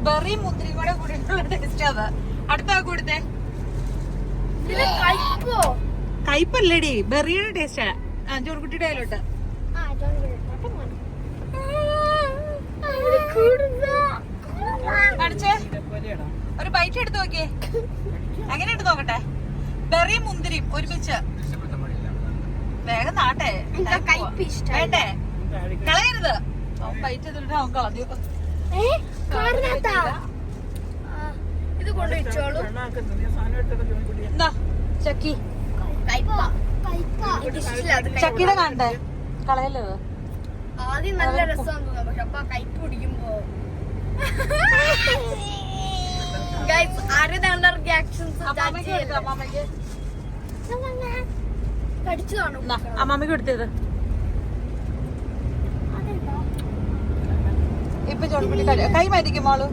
ബെറി മുന്തിരി കൂടെ കൂടിയിട്ടുള്ള ടേസ്റ്റ് അത്. അടുത്ത കൊടുത്തേ. ഇതില് കയ്പോ? കയ്പല്ലേടി, ബെറിയുടെ ടേസ്റ്റാ. ചോറുകുട്ടിയുടെ കയ്യിലോട്ട് കാണിച്ചേ. ഒരു ബൈറ്റ് എടുത്ത് നോക്കിയേ, എങ്ങനെ എടുത്ത് നോക്കട്ടെ. ബെറി മുന്തിരിയും ഒരുമിച്ച്. വേഗം നാട്ടെ, കയ്പ് ഇഷ്ടം വേണ്ടേ? കളയരുത്. ബൈറ്റ് ചെയ്തിട്ട് അവൻ കളഞ്ഞു. ഇത് കൊണ്ട് വെച്ചോളൂ. എന്നാ ചക്കി, ചക്കിയുടെ ചക്കിയുടെ കാണണ്ടേ? കളയല്ലേ? ആദ്യം നല്ല രസമാണ് തോന്നുന്നത്, പക്ഷെ അപ്പൊ കയ്പ് കുടിക്കുമ്പോ ആരുടെ റിയാക്ഷൻസ് കടിച്ചു കാണും. അമ്മാമ്മക്ക് കൊടുത്തത് ഇപ്പൊ ചോടുപിടി കൈ മാറ്റിക്കും മോളു.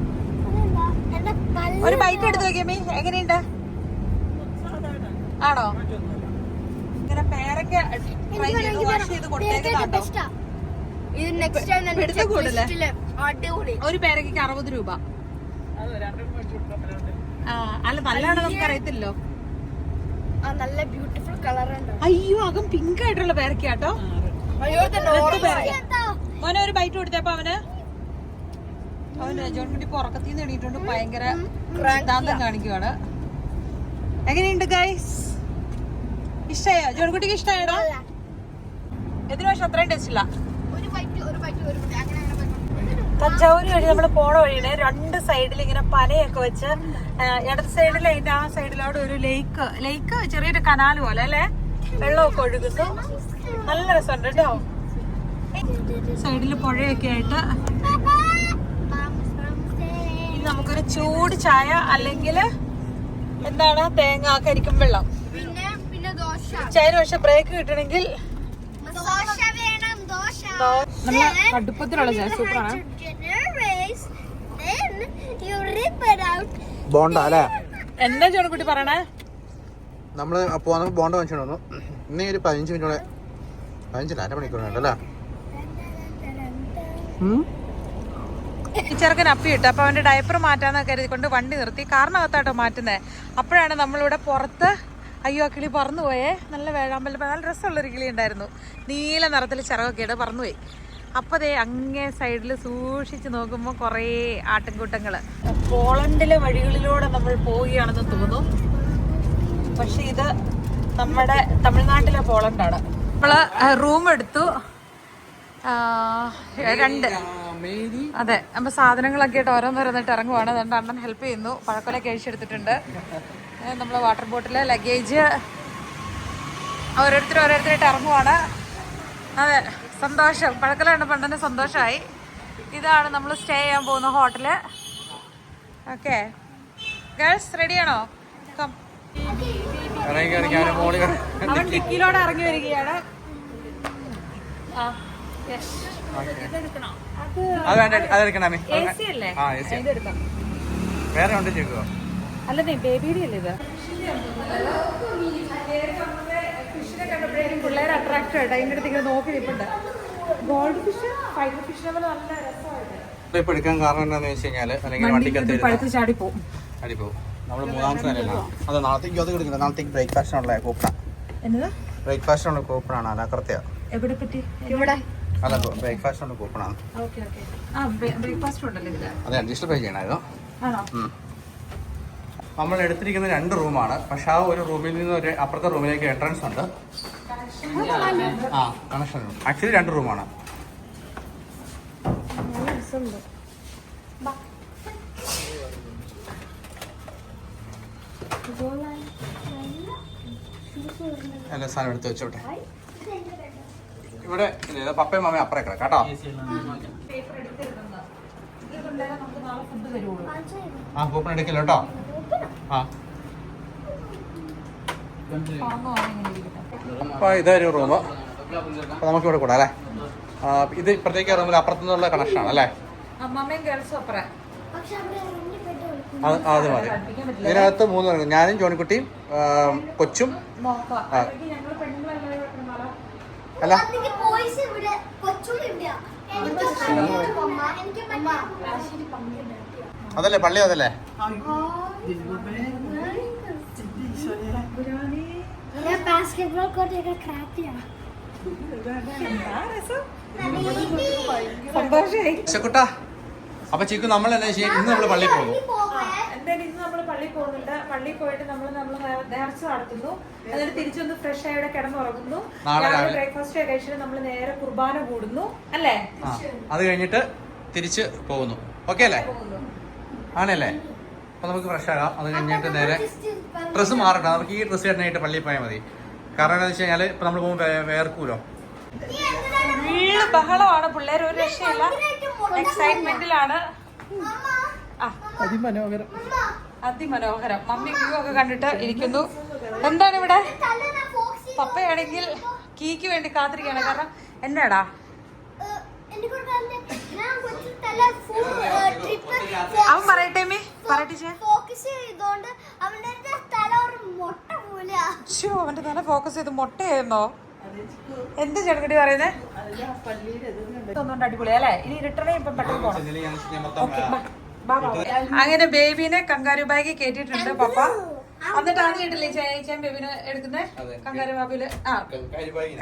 ഒരു ബൈറ്റ് എടുത്ത് നോക്കിയമ്മേ, എങ്ങനെയുണ്ട്? ആണോ? ഇങ്ങനെ പേരൊക്കെ ട്രൈ ചെയ്ത് വാഷ് ചെയ്ത് കൊടുത്തേക്കുന്നുണ്ടോ? ഇത് നെക്സ്റ്റ് ടൈം പിടുത്തം കൂടുതലേ? അടിപൊളി. ഒരു പേരയ്ക്ക് 60 രൂപ. അല്ല നല്ലതാണോ നമുക്ക് അറിയത്തില്ലോ. നല്ല ബ്യൂട്ടിഫുൾ കളർ ഉണ്ട്. അയ്യോ, അകം പിങ്ക് ആയിട്ടുള്ള പേരക്കാട്ടോ. അയ്യോ മോനെ ഒരു ബൈറ്റ് കൊടുത്തപ്പോ അവന് ജോൺകുട്ടി ഉറക്കത്തിന്ന് എണീറ്റുകൊണ്ട് ഭയങ്കര സിദ്ധാന്തം കാണിക്കുവാണ്. എങ്ങനെയുണ്ട് ഗൈസ്? ഇഷ്ടായോ? ജോൺകുട്ടിക്ക് ഇഷ്ടായോടാ? ഇതിന് പക്ഷെ അത്രയും ടേസ്റ്റ് ഇല്ല. തഞ്ചാവൂര് വഴി നമ്മൾ പോണ വഴിയാണ്. രണ്ട് സൈഡിൽ ഇങ്ങനെ പനയൊക്കെ വെച്ച്, ഇടത് സൈഡിൽ അതിന്റെ ആ സൈഡിലവിടെ ഒരു ലേക്ക് ചെറിയൊരു കനാൽ പോലെ അല്ലെ, വെള്ളമൊക്കെ ഒഴുകുന്നു. നല്ല രസമുണ്ട് കേട്ടോ. സൈഡില് പുഴയൊക്കെ ആയിട്ട്. ഇനി നമുക്കൊരു ചൂട് ചായ അല്ലെങ്കിൽ എന്താണ് തേങ്ങ കരിക്കും വെള്ളം. പിന്നെ ദോശ. ചായ പക്ഷെ ബ്രേക്ക് കിട്ടണമെങ്കിൽ ദോശ വേണം. ദോശ നല്ല കടുപ്പത്തിലുള്ള ചായ സൂപ്പറാണ്. ബോണ്ട അല്ലേ? എന്താ ചോണക്കുട്ടി പറയണേ? നമ്മള് പോന്നപ്പോ ബോണ്ട വാങ്ങിച്ചു വന്നു. ഇനി ഒരു 15 മിനിറ്റോടെ, 15 അരമണിക്കൂർ വേണ്ടല്ലേ. ഈ ചെറുക്കൻ അപ്പിയിട്ട് അപ്പൊ അവന്റെ ഡയപ്പർ മാറ്റാന്ന് കരുതിക്കൊണ്ട് വണ്ടി നിർത്തി. കാറിനകത്താട്ടോ മാറ്റുന്നേ. അപ്പോഴാണ് നമ്മളിവിടെ പുറത്ത്, അയ്യോ ആ കിളി പറന്നുപോയേ. നല്ല വേഴാമ്പൽ, നല്ല രസമുള്ളൊരു കിളി ഉണ്ടായിരുന്നു. നീല നിറത്തിൽ ചിറകൊക്കെ ഇട്ട് പറന്നുപോയി. അപ്പൊ ദേ അങ്ങേ സൈഡിൽ സൂക്ഷിച്ച് നോക്കുമ്പോൾ കുറേ ആട്ടിൻകൂട്ടങ്ങള്. പോളണ്ടിലെ വഴികളിലൂടെ നമ്മൾ പോവുകയാണെന്ന് തോന്നും. പക്ഷെ ഇത് നമ്മുടെ തമിഴ്നാട്ടിലെ പോളണ്ടാണ്. നമ്മള് റൂം എടുത്തു 2. അതെ, അപ്പൊ സാധനങ്ങളൊക്കെ ആയിട്ട് ഓരോന്നോരോന്നിട്ട് ഇറങ്ങുവാണ്. അതുകൊണ്ട് അണ്ണൻ ഹെൽപ്പ് ചെയ്യുന്നു. പഴക്കൊല കഴിച്ചെടുത്തിട്ടുണ്ട്. നമ്മള് വാട്ടർ ബോട്ടില്, ലഗേജ് ഓരോരുത്തരായിട്ട് ഇറങ്ങുവാണ്. അതെ, സന്തോഷം. പഴക്കൊല കണ്ടപ്പോൾ തന്നെ സന്തോഷമായി. ഇതാണ് നമ്മൾ സ്റ്റേ ചെയ്യാൻ പോകുന്ന ഹോട്ടല്. ഓക്കെ ഗേൾസ്, റെഡിയാണോ? കം. അവൻ ഡിക്കിയിലോടെ ഇറങ്ങി വരികയാണ്. വേറെ ഉണ്ട് ചോദിക്കുവോ? അല്ലേ ബേബിയുടെ അല്ലേ ഇത്? ഫിഷിനെ കണ്ടപ്പോഴേക്കും പിള്ളേർ അട്രാക്ട് ആയിട്ട് അതിൻ്റെ അടുത്ത് ഇങ്ങനെ നോക്കി നിൽപ്പുണ്ട്. ഗോൾഡ് ഫിഷ്, ഫൈറ്റർ ഫിഷ് നല്ല രസമായിട്ട് ഇപ്പൊ എടുക്കാൻ കാരണം എന്താണെന്ന് വെച്ച് കഴിഞ്ഞാല്, അല്ലെങ്കിൽ വണ്ടിക്കകത്ത് പഴുത്ത് ചാടിപ്പോവും. അടിപ്പോവും. നമ്മള് 3-ാമത്തെ നിലയിലാണ്. അത് നാളത്തേക്ക് അത് കിടക്കുന്നത്. നാളത്തേക്ക് ബ്രേക്ക്ഫാസ്റ്റിനുള്ള കൂപ്പണാണ്. എന്നതാ ബ്രേക്ക്ഫാസ്റ്റിനുള്ള കൂപ്പണാണ്. അല്ല കൃത്യ എവിടെ പറ്റി? ഇവിടെ അല്ല, ബ്രേക്ക്ഫാസ്റ്റിനുള്ള കൂപ്പണാണ്. Okay okay. ആ ബ്രേക്ക്ഫാസ്റ്റ് ഉണ്ടല്ലോ ഇതില്. അതെ, അഡ്ജസ്റ്റ് പേ ചെയ്യണമായിരുന്നു. ആണോ? നമ്മൾ എടുത്തിരിക്കുന്ന 2 റൂമാണ്. പക്ഷെ ആ ഒരു റൂമിൽ നിന്ന് ഒരു അപ്പുറത്തെ റൂമിലേക്ക് എൻട്രൻസ് ഉണ്ട്. കണക്ഷൻ ഉണ്ട്. ആക്ച്വലി 2 റൂമാണ്. എല്ലാ സാധനം എടുത്ത് വെച്ചോട്ടെ. ഇവിടെ പപ്പയും മമ്മയും അപ്പുറം കിടക്കാം കേട്ടോ. ആ കൂപ്പൺ എടുക്കില്ല കേട്ടോ. അപ്പൊ ഇതൊരു റൂം. അപ്പൊ നമുക്കിവിടെ കൂടാ അല്ലേ? ഇത് ഇപ്പഴത്തേക്ക് റൂമിൽ അപ്പുറത്തുനിന്നുള്ള കണക്ഷൻ ആണ് അല്ലേ? അമ്മമ്മയും ഗേൾസും അപ്പുറം. അത് മതി. ഇതിനകത്ത് 3 പേരുണ്ട്. ഞാനും ജോണിക്കുട്ടിയും കൊച്ചും. അല്ല അതല്ലേ പള്ളി അതല്ലേ. അപ്പൊ ചിക്കു നമ്മളല്ലേ ഇന്ന് നമ്മള് പള്ളിയിൽ പോകുന്നു. എന്തായാലും ഇന്ന് നമ്മൾ പള്ളിയിൽ പോകുന്നുണ്ട്. പള്ളിയിൽ പോയിട്ട് നമ്മൾ നേർച്ച നടത്തുന്നു. എന്നിട്ട് തിരിച്ചൊന്ന് ഫ്രഷ് ആയി കിടന്നുറങ്ങുന്നു. രാവിലെ ബ്രേക്ക്ഫാസ്റ്റ് കഴിച്ചിട്ട് നമ്മൾ നേരെ കുർബാന കൂടുന്നു അല്ലേ. അത് കഴിഞ്ഞിട്ട് തിരിച്ച് പോകുന്നു. ഓക്കെ അല്ലേ? ആണല്ലേ? അപ്പൊ നമുക്ക് ഫ്രഷ് ആകാം. അത് കഴിഞ്ഞിട്ട് നേരെ ഡ്രസ്സ് മാറട്ടെ. നമുക്ക് ഈ ഡ്രസ്സ് ഇടാനായിട്ട് പള്ളിയിൽ പോയാൽ മതി. കാരണം എന്താ വെച്ച് കഴിഞ്ഞാൽ ഇപ്പൊ നമ്മൾ പോകുമ്പോൾ വേർക്കൂലോ. ഫുള്ള് ബഹളമാണ്. പിള്ളേർ ഒരു രക്ഷയില്ല. എക്സൈറ്റ്മെന്റിലാണ്. അതിമനോഹരം. മമ്മി വ്യൂ ഒക്കെ കണ്ടിട്ട് ഇരിക്കുന്നു. എന്താണ് ഇവിടെ? പപ്പയാണെങ്കിൽ കീക്ക് വേണ്ടി കാത്തിരിക്കുകയാണ്. കാരണം എന്നാടാ അവൻ പറയട്ടെ അവന്റെ തല ഫോക്കസ് ചെയ്ത് മുട്ടയായിരുന്നോ? എന്ത് ചെറുകടി പറയുന്നേ? ഒന്നുകൊണ്ട് അടിപൊളി അല്ലേ? ഇനി റിട്ടേൺ ഇപ്പം പെട്ടെന്ന് പോകണം. അങ്ങനെ ബേബിനെ കങ്കാരു ബാഗിൽ കേട്ടിട്ടുണ്ട് പപ്പ. എന്നിട്ട് ആദ്യമായിട്ടല്ലേ ചേച്ചൻ ബേബിനെ എടുക്കുന്നത് കങ്കാരു ബാഗില്?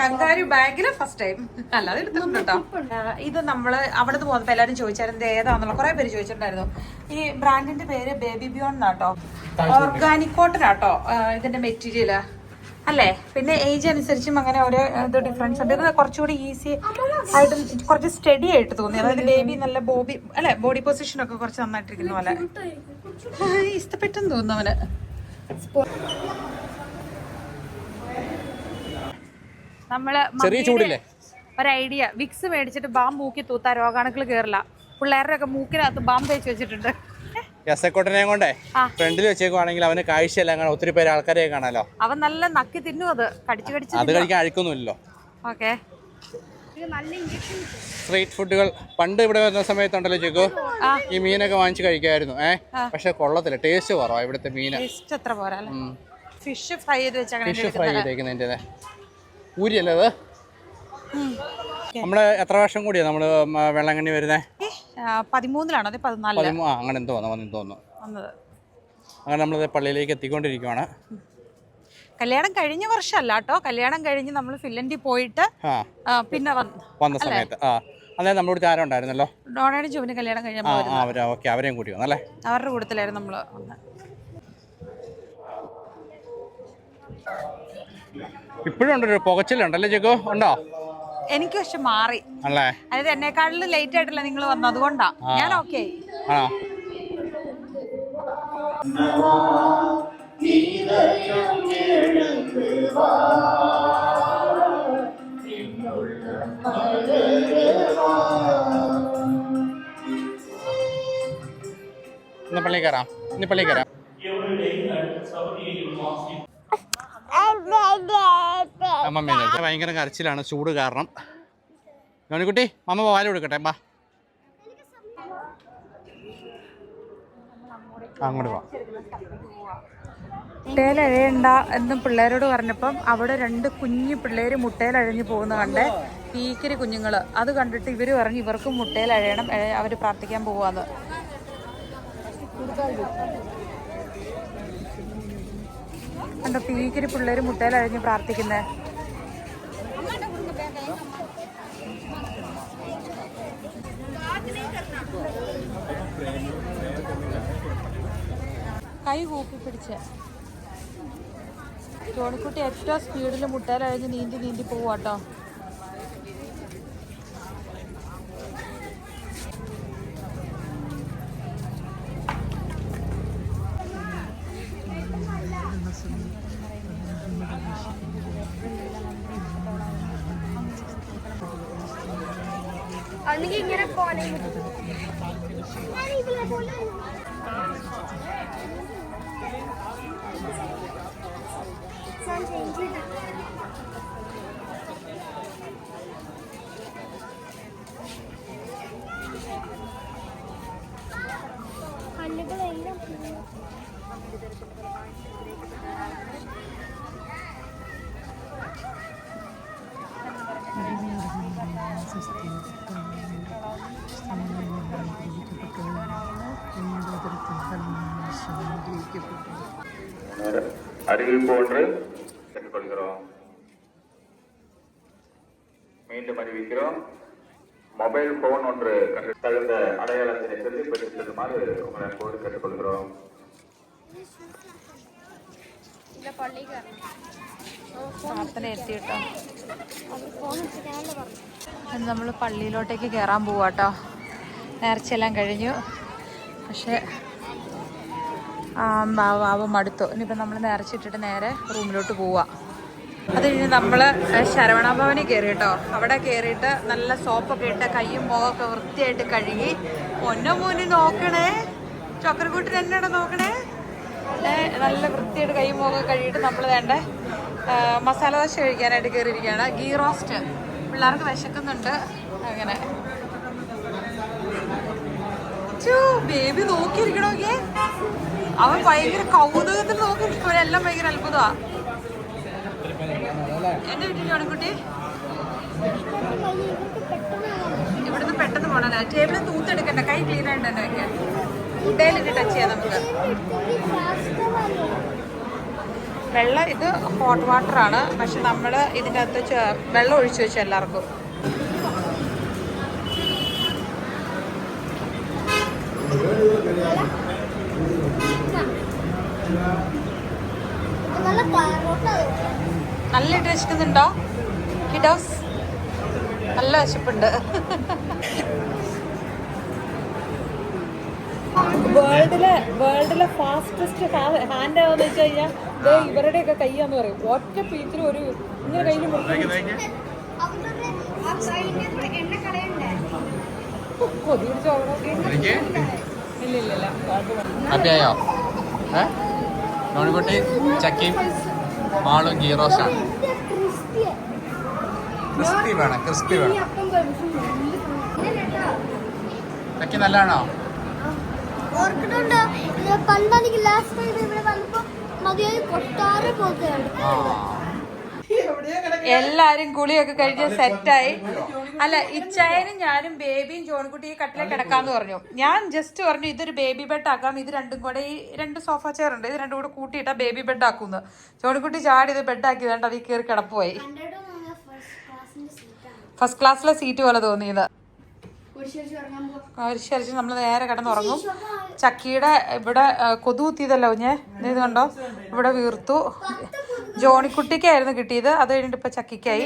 കങ്കാരു ബാഗില് ഫസ്റ്റ് ടൈം. അല്ലാതെ എടുത്തിട്ടുണ്ട് കേട്ടോ. ഇത് നമ്മള് അവിടെ പോകുന്നപ്പോ എല്ലാരും ചോദിച്ചായിരുന്നു ഇത് ഏതാന്നുള്ള കുറെ പേര് ചോദിച്ചിട്ടുണ്ടായിരുന്നു. ഈ ബ്രാൻഡിന്റെ പേര് ബേബി ബിയോൺ എന്നാട്ടോ. ഓർഗാനിക് കോട്ടൺ ആട്ടോ ഇതിന്റെ മെറ്റീരിയല് അല്ലേ. പിന്നെ ഏജ് അനുസരിച്ചും അങ്ങനെ ഒരു ഇത് ഡിഫറൻസ് ഉണ്ട്. ഇത് കുറച്ചുകൂടി ഈസി ആയിട്ട് കുറച്ച് സ്റ്റഡി ആയിട്ട് തോന്നി. അതായത് ബേബി നല്ല ബോഡി പൊസിഷൻ ഒക്കെ കുറച്ച് നന്നായിട്ടിരിക്കുന്ന പോലെ ഇഷ്ടപ്പെട്ടെന്ന് തോന്നുന്നു അവന്. നമ്മള് ഒരു ഐഡിയ, വിക്സ് മേടിച്ചിട്ട് ബാം മൂക്കി തൂത്താ രോഗാണുക്കൾ കേറില്ല. പിള്ളേരുടെ ഒക്കെ മൂക്കിനകത്ത് ബാം തേച്ച് വെച്ചിട്ടുണ്ട്. യസക്കോട്ടനെ കൊണ്ടേ ഫ്രണ്ടിൽ വെച്ചേക്കുവാണെങ്കിൽ അവന് കാഴ്ചയല്ല കാണാൻ ഒത്തിരി പേര് ആൾക്കാരെ കാണാലോ. അവൻ നല്ല നക്കി തിന്നും. അത് കടിച്ചു അത് കഴിക്കാൻ അഴിക്കൊന്നുമില്ലല്ലോ. ഓക്കെ. സ്ട്രീറ്റ് ഫുഡുകൾ പണ്ട് ഇവിടെ വരുന്ന സമയത്തുണ്ടല്ലോ ചേക്കോ, ഈ മീനൊക്കെ വാങ്ങിച്ച് കഴിക്കായിരുന്നു. പക്ഷെ കൊള്ളത്തില്ല, ടേസ്റ്റ് കുറവാ ഇവിടുത്തെ മീന്. ഫിഷ് ഫ്രൈ ചെയ്തേക്കുന്നതിന്റെ ഊരിയല്ലേ അത്. നമ്മള് എത്ര വർഷം കൂടിയാ നമ്മള് വെള്ളാങ്കണ്ണി വരുന്നേ? 13-ലാണോ 14? അങ്ങനെ എന്തോ തോന്നുന്നു. അങ്ങനെ നമ്മളത് പള്ളിയിലേക്ക് എത്തിക്കൊണ്ടിരിക്കുവാണ്. കല്യാണം കഴിഞ്ഞ വർഷമല്ല കേട്ടോ. കല്യാണം കഴിഞ്ഞ് നമ്മൾ ഫിൻലൻഡിൽ പോയിട്ട് പിന്നെ വന്ന സമയത്ത് അതെ നമ്മുടെ ആരും ഉണ്ടായിരുന്നല്ലോ. ഡോണയുടെ ജോബിന് കല്യാണം കഴിഞ്ഞപ്പോൾ അവരെയും കൂട്ടി വന്നല്ലേ. അവരുടെ കൂട്ടത്തിലായിരുന്നു നമ്മള്. ഇപ്പോഴും ഉണ്ടൊരു പുകച്ചിലുണ്ടല്ലേ ചേക്കോ? ഉണ്ടോ? എനിക്ക് പക്ഷെ മാറി. അതായത് എന്നെക്കാളിലും ലേറ്റ് ആയിട്ടല്ല നിങ്ങൾ വന്നത്, അതുകൊണ്ടാ ഞാൻ ഓക്കെ. ഇന്ന് പള്ളി കയറാം. അമ്മമ്മ ഭയങ്കര കരച്ചിലാണ് ചൂട് കാരണം. ജോണിക്കുട്ടി അമ്മ പാല് കൊടുക്കട്ടെ. ബാ അങ്ങോട്ട് പോവാം. മുട്ടയിലഴയണ്ട എന്ന് പിള്ളേരോട് പറഞ്ഞപ്പം അവിടെ 2 കുഞ്ഞു പിള്ളേര് മുട്ടയിലഴഞ്ഞു പോകുന്ന കണ്ടേ. പീക്കരി കുഞ്ഞുങ്ങള്. അത് കണ്ടിട്ട് ഇവര് പറഞ്ഞു ഇവർക്കും മുട്ടയിലഴയണം, അവര് പ്രാർത്ഥിക്കാൻ പോവാന്ന്. കണ്ടോ പീക്കരി പിള്ളേര് മുട്ടയിലഴഞ്ഞ് പ്രാർത്ഥിക്കുന്നേ. കൈ കൂപ്പി പിടിച്ച് ജോണിക്കുട്ടി ഏറ്റവും സ്പീഡിൽ മുട്ടയിലഴഞ്ഞ് നീന്തി പോവാട്ടോ. അല്ലെങ്കിൽ ഇങ്ങനെ പോലെ அறிவிப்பு ஒன்று கேட்டுக்கொள்கிறோம். மீண்டும் அறிவிக்கிறோம். மொபைல் போன் ஒன்று தகுந்த அடையாளத்தினை சொல்லி பெற்றுச் செல்லுமாறு உங்களை அன்போடு கேட்டுக்கொள்கிறோம். പ്രാർത്ഥന എത്തി കേട്ടോ. നമ്മൾ പള്ളിയിലോട്ടേക്ക് കയറാൻ പോവാട്ടോ. നേർച്ചയെല്ലാം കഴിഞ്ഞു. പക്ഷേ പാവം മടുത്തു. ഇനിയിപ്പോൾ നമ്മൾ നേർച്ചിട്ടിട്ട് നേരെ റൂമിലോട്ട് പോവാം. അത് കഴിഞ്ഞ് നമ്മൾ ശരവണ ഭവനിൽ കയറി കേട്ടോ. അവിടെ കയറിയിട്ട് നല്ല സോപ്പൊക്കെ ഇട്ട് കയ്യും മുഖമൊക്കെ വൃത്തിയായിട്ട് കഴുകി. മോന് നോക്കണേ, ചൊക്കരക്കൂട്ടിന് എന്നോട് നോക്കണേ. നല്ല വൃത്തിയായിട്ട് കയ്യും മുഖമൊക്കെ കഴുകിയിട്ട് നമ്മൾ വേണ്ട മസാല ദോശ കഴിക്കാനായിട്ട് കയറിയിരിക്കുകയാണ്. ഗീ റോസ്റ്റ്. പിള്ളേർക്ക് വിശക്കുന്നുണ്ട്. അങ്ങനെ ബേബി നോക്കിയിരിക്കണോക്കെ. അവൻ ഭയങ്കര കൗതുകത്തിൽ നോക്കിയിരിക്കും. എല്ലാം ഭയങ്കര അത്ഭുതമാണ്. എന്നെ വീട്ടിൽ കുട്ടി ഇവിടുന്ന് പെട്ടെന്ന് പോണല്ലേ. ടേബിളിൽ തൂത്തെടുക്കണ്ട, കൈ ക്ലീൻ ആയിട്ട് തന്നെ വെക്കാം. ഡെയിലി ടച്ച് ചെയ്യാം നമുക്ക്. വെള്ളം ഇത് ഹോട്ട് വാട്ടർ ആണ്. പക്ഷെ നമ്മൾ ഇതിൻ്റെ അകത്ത് വെള്ളം ഒഴിച്ചു വെച്ചു എല്ലാവർക്കും. നല്ല വിശക്കുന്നുണ്ടോ കിഡോസ്? നല്ല വിശപ്പുണ്ട്. വേൾഡിലെ ഫാസ്റ്റസ്റ്റ് ഹാൻഡ് ആവാന്ന് വെച്ച് കഴിഞ്ഞാൽ ഇവരുടെയൊക്കെ കയ്യാന്ന് പറയും. ഒറ്റ പീച്ചിൽ ഒരു ഇങ്ങനെ കയ്യിൽ ഹാപ്പിയായോ? നോണിക്കുട്ടി ചക്കയും മാളും ഗീ റോസ്റ്റാണ്. ക്രിസ്പി വേണം, ക്രിസ്പി വേണം. ചക്കി നല്ലതാണോ? പണ്ടെനിക്ക് ലാസ്റ്റ് ടൈം ഇവിടെ വന്നപ്പോ മതിയായി കൊട്ടാറ് പോലെയാണ്. എല്ലാരും കുളിയൊക്കെ കഴിഞ്ഞ് സെറ്റായി. അല്ല, ഇച്ചായനും ഞാനും ബേബിയും ജോൺകുട്ടി ഈ കട്ടിലെ കിടക്കാന്ന് പറഞ്ഞു. ഞാൻ ജസ്റ്റ് പറഞ്ഞു ഇതൊരു ബേബി ബെഡ് ആക്കാം. ഇത് രണ്ടും കൂടെ ഈ 2 സോഫ ചെയർ ഉണ്ട്, ഇത് രണ്ടും കൂടെ കൂട്ടിയിട്ടാ ബേബി ബെഡ് ആക്കുന്നു. ജോൺകുട്ടി ചാടി ഇത് ബെഡ് ആക്കിയതുകൊണ്ട് അത് കയറി കിടപ്പുപോയി. ഫസ്റ്റ് ക്ലാസ്സിലെ സീറ്റ് പോലെ തോന്നിയത്. കുരിശരിച്ച് നമ്മൾ നേരെ കിടന്നുറങ്ങും. ചക്കിയുടെ ഇവിടെ കൊതു കുത്തിയതല്ലോ കുഞ്ഞെ, ഇത് കണ്ടോ, ഇവിടെ വീർത്തു. ജോണിക്കുട്ടിക്കായിരുന്നു കിട്ടിയത്, അത് കഴിഞ്ഞിട്ട് ഇപ്പൊ ചക്കിക്കായി.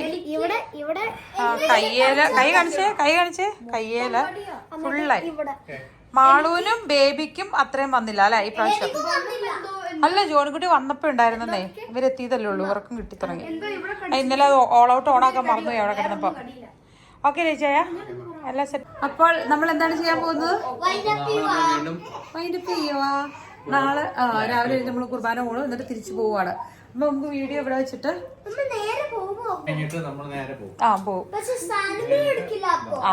കൈ കാണിച്ചേ കയ്യേല ഫുള്ളായി. മാളൂനും ബേബിക്കും അത്രയും വന്നില്ല അല്ലെ ഈ പ്രാവശ്യം? അല്ല, ജോണിക്കുട്ടി വന്നപ്പോ ഉണ്ടായിരുന്നേ, ഇവരെത്തിയതല്ലേ ഉള്ളൂ, ഇവർക്കും കിട്ടി തുടങ്ങി. ഇന്നലെ ഓൾ ഔട്ട് ഓണാക്കാൻ മറന്നുപോയി അവിടെ കിടന്നപ്പോ. ഓക്കെ ചേച്ചിയ എല്ലാം സെറ്റ്. അപ്പോൾ നമ്മൾ എന്താണ് ചെയ്യാൻ പോകുന്നത്? വൈൻഡപ്പ് ചെയ്യുവാ. നാളെ രാവിലെ നമ്മൾ കുർബാന പോകണം, എന്നിട്ട് തിരിച്ചു പോവാണ്. അപ്പൊ നമുക്ക് വീഡിയോ ഇവിടെ വെച്ചിട്ട് പോവും.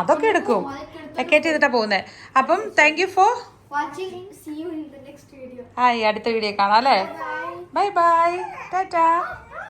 അതൊക്കെ എടുക്കും, വെക്കേറ്റ് ചെയ്തിട്ടാ പോകുന്നേ. അപ്പം thank you for watching. See you in the next video. അടുത്ത വീഡിയോ കാണാം അല്ലേ. Bye bye, Tata.